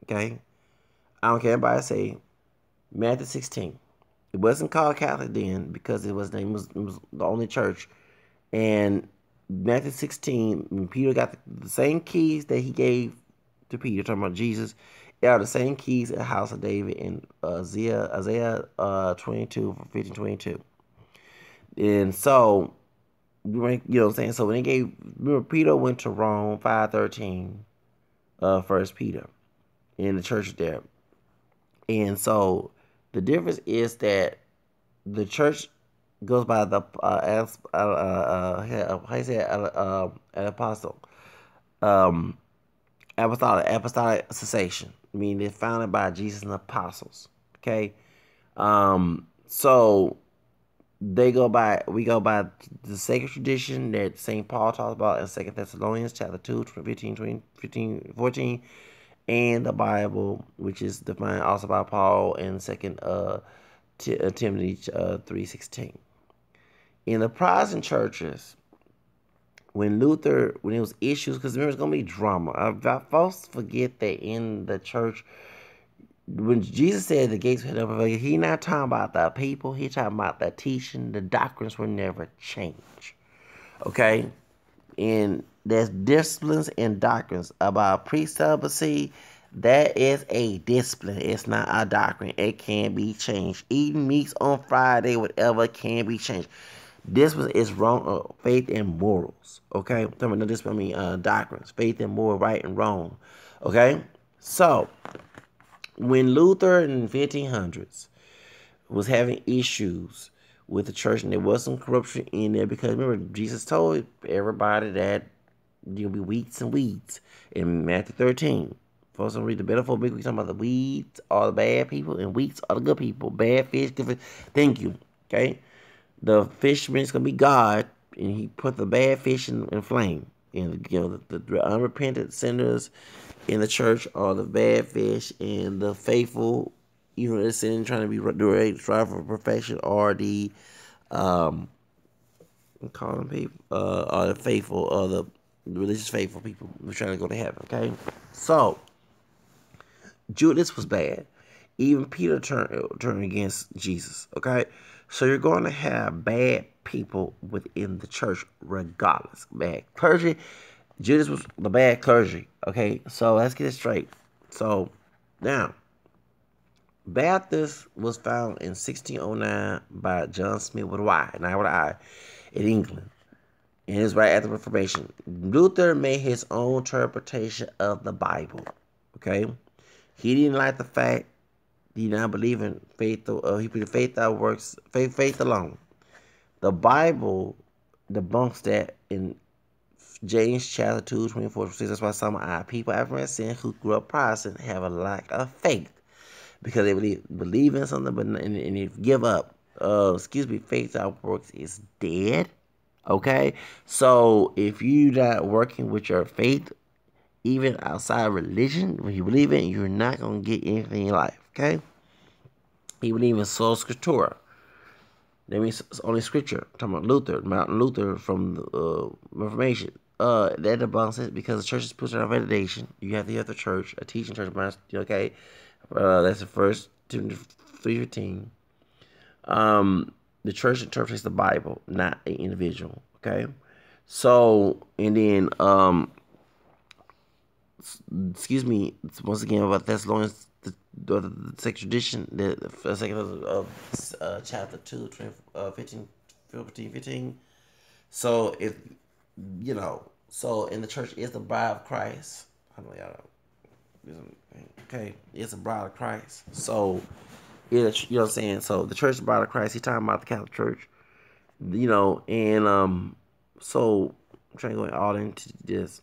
okay? I don't care what anybody say. Matthew 16. It wasn't called Catholic then because it was the only church. And Matthew 16, when Peter got the same keys that he gave to Peter, talking about Jesus, are the same keys at the house of David in Isaiah 22, 15, 22. And so, you know what I'm saying? So when they gave, remember Peter went to Rome, 513, First Peter, in the church there. And so the difference is that the church goes by the how you say an apostle, um, apostolic succession. I mean, it's founded by Jesus and the apostles. Okay, so we go by the sacred tradition that Saint Paul talks about in 2 Thessalonians chapter 2, 15, 14, and the Bible, which is defined also by Paul in 2 Timothy 3:16. In the Protestant churches, when it was issues, because there's going to be drama. Folks forget that in the church, when Jesus said the gates were open, he not talking about the people. He talking about the teaching. The doctrines will never change. Okay? And there's disciplines and doctrines about pre-celibacy. That is a discipline. It's not a doctrine. It can be changed. Eating meats on Friday, whatever, can be changed. Discipline is wrong. Faith and morals. Okay? I'm talking about discipline, I mean doctrines. Faith and moral, right and wrong. Okay? So, when Luther in the 1500s was having issues with the church, and there was some corruption in there, because remember, Jesus told everybody that there'll be wheats and weeds in Matthew 13. For some reason, the better for me, we're talking about the weeds are the bad people, and wheats are the good people. Bad fish, good fish. Thank you. Okay? The fisherman is going to be God, and he put the bad fish in flame. And, the unrepentant sinners in the church are the bad fish, and the faithful, even if they're trying to be strive for perfection, are the calling people are the faithful, or the religious faithful people who are trying to go to heaven. Okay, so Judas was bad. Even Peter turned against Jesus. Okay, so you're going to have bad people within the church, regardless. Bad clergy. Judas was the bad clergy. Okay, so let's get it straight. So now, Baptist was founded in 1609 by John Smith with a Y, not with an I, in England. And it's right after the Reformation. Luther made his own interpretation of the Bible. Okay, he didn't like the fact he did not believe in faith. He believed faith that works, faith alone. The Bible debunks that in James chapter 2, 24-26. That's why some of our people I've seen who grew up Protestant have a lack of faith, because they believe in something, but and they give up. Faith without works is dead. Okay, so if you're not working with your faith, even outside religion, when you believe in it, you're not gonna get anything in life. Okay, he believe in sola scriptura. That means it's only scripture. I'm talking about Martin Luther from the Reformation. That debunks it, because the church is put on validation. You have the other church, a teaching church. Okay, that's the first Timothy 3:15. The church interprets the Bible, not an individual. Okay, so and then once again about Thessalonians, the sacred tradition, the second of chapter 2, 15. So if so in the church is the bride of Christ. I know y'all. Okay, it's a bride of Christ. So you know what I'm saying. So the church is the bride of Christ. He's talking about the Catholic Church. And so I'm trying to go all into this.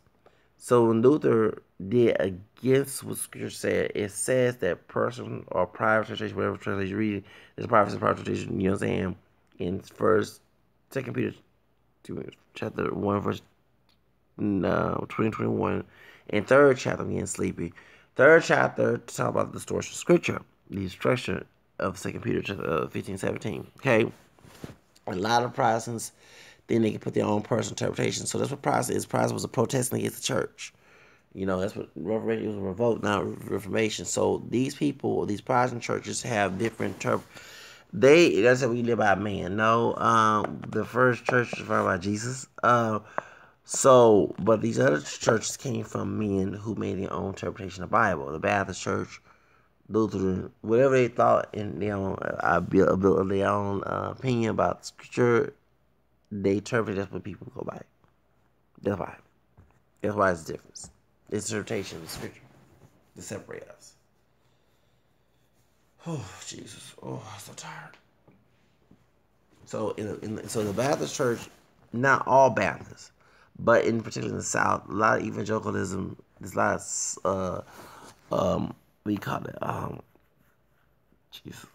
So when Luther did against what Scripture said, it says that person or private translation, whatever translation you read, is private translation. You know what I'm saying? In Second Peter, chapter 1, verse 2021, and third chapter. I'm getting sleepy. Third chapter to talk about the distortion of Scripture, the destruction of Second Peter, chapter 15:17. Okay, a lot of Protestants think they can put their own personal interpretation. So that's what Protestant is. Protestant was a protesting against the church. You know, that's what Reformation was, a revolt, not Reformation. So these people, these Protestant churches have different that's how we live by man. No, the first church was founded by Jesus. But these other churches came from men who made their own interpretation of the Bible. The Baptist Church, Lutheran, whatever they thought in their own, built their own opinion about Scripture, they interpret that's what people go by. That's why. That's why it's a difference. It's interpretation of Scripture to separate us. Oh, Jesus. Oh, I'm so tired. So so the Baptist Church, not all Baptists, but in particular in the South, a lot of evangelicalism. There's a lot of what do you call it? Jesus,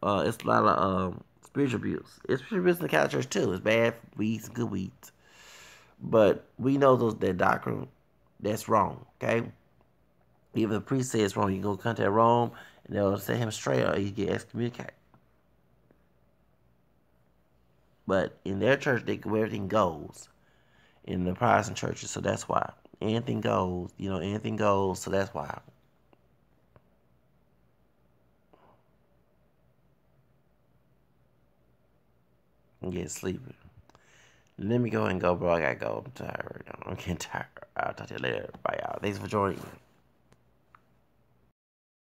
it's a lot of spiritual abuse. It's spiritual abuse in the Catholic Church too. It's bad weeds, good weeds, but we know that doctrine that's wrong. Okay, even the priest says it's wrong. You can go contact Rome, and they'll set him straight, or you get excommunicated. But in their church, where everything goes. In the Protestant churches, so that's why. Anything goes, anything goes, so that's why. I'm getting sleepy. Let me go and go, bro. I gotta go. I'm tired right now. I'm getting tired. I'll talk to you later. Bye, y'all. Thanks for joining me.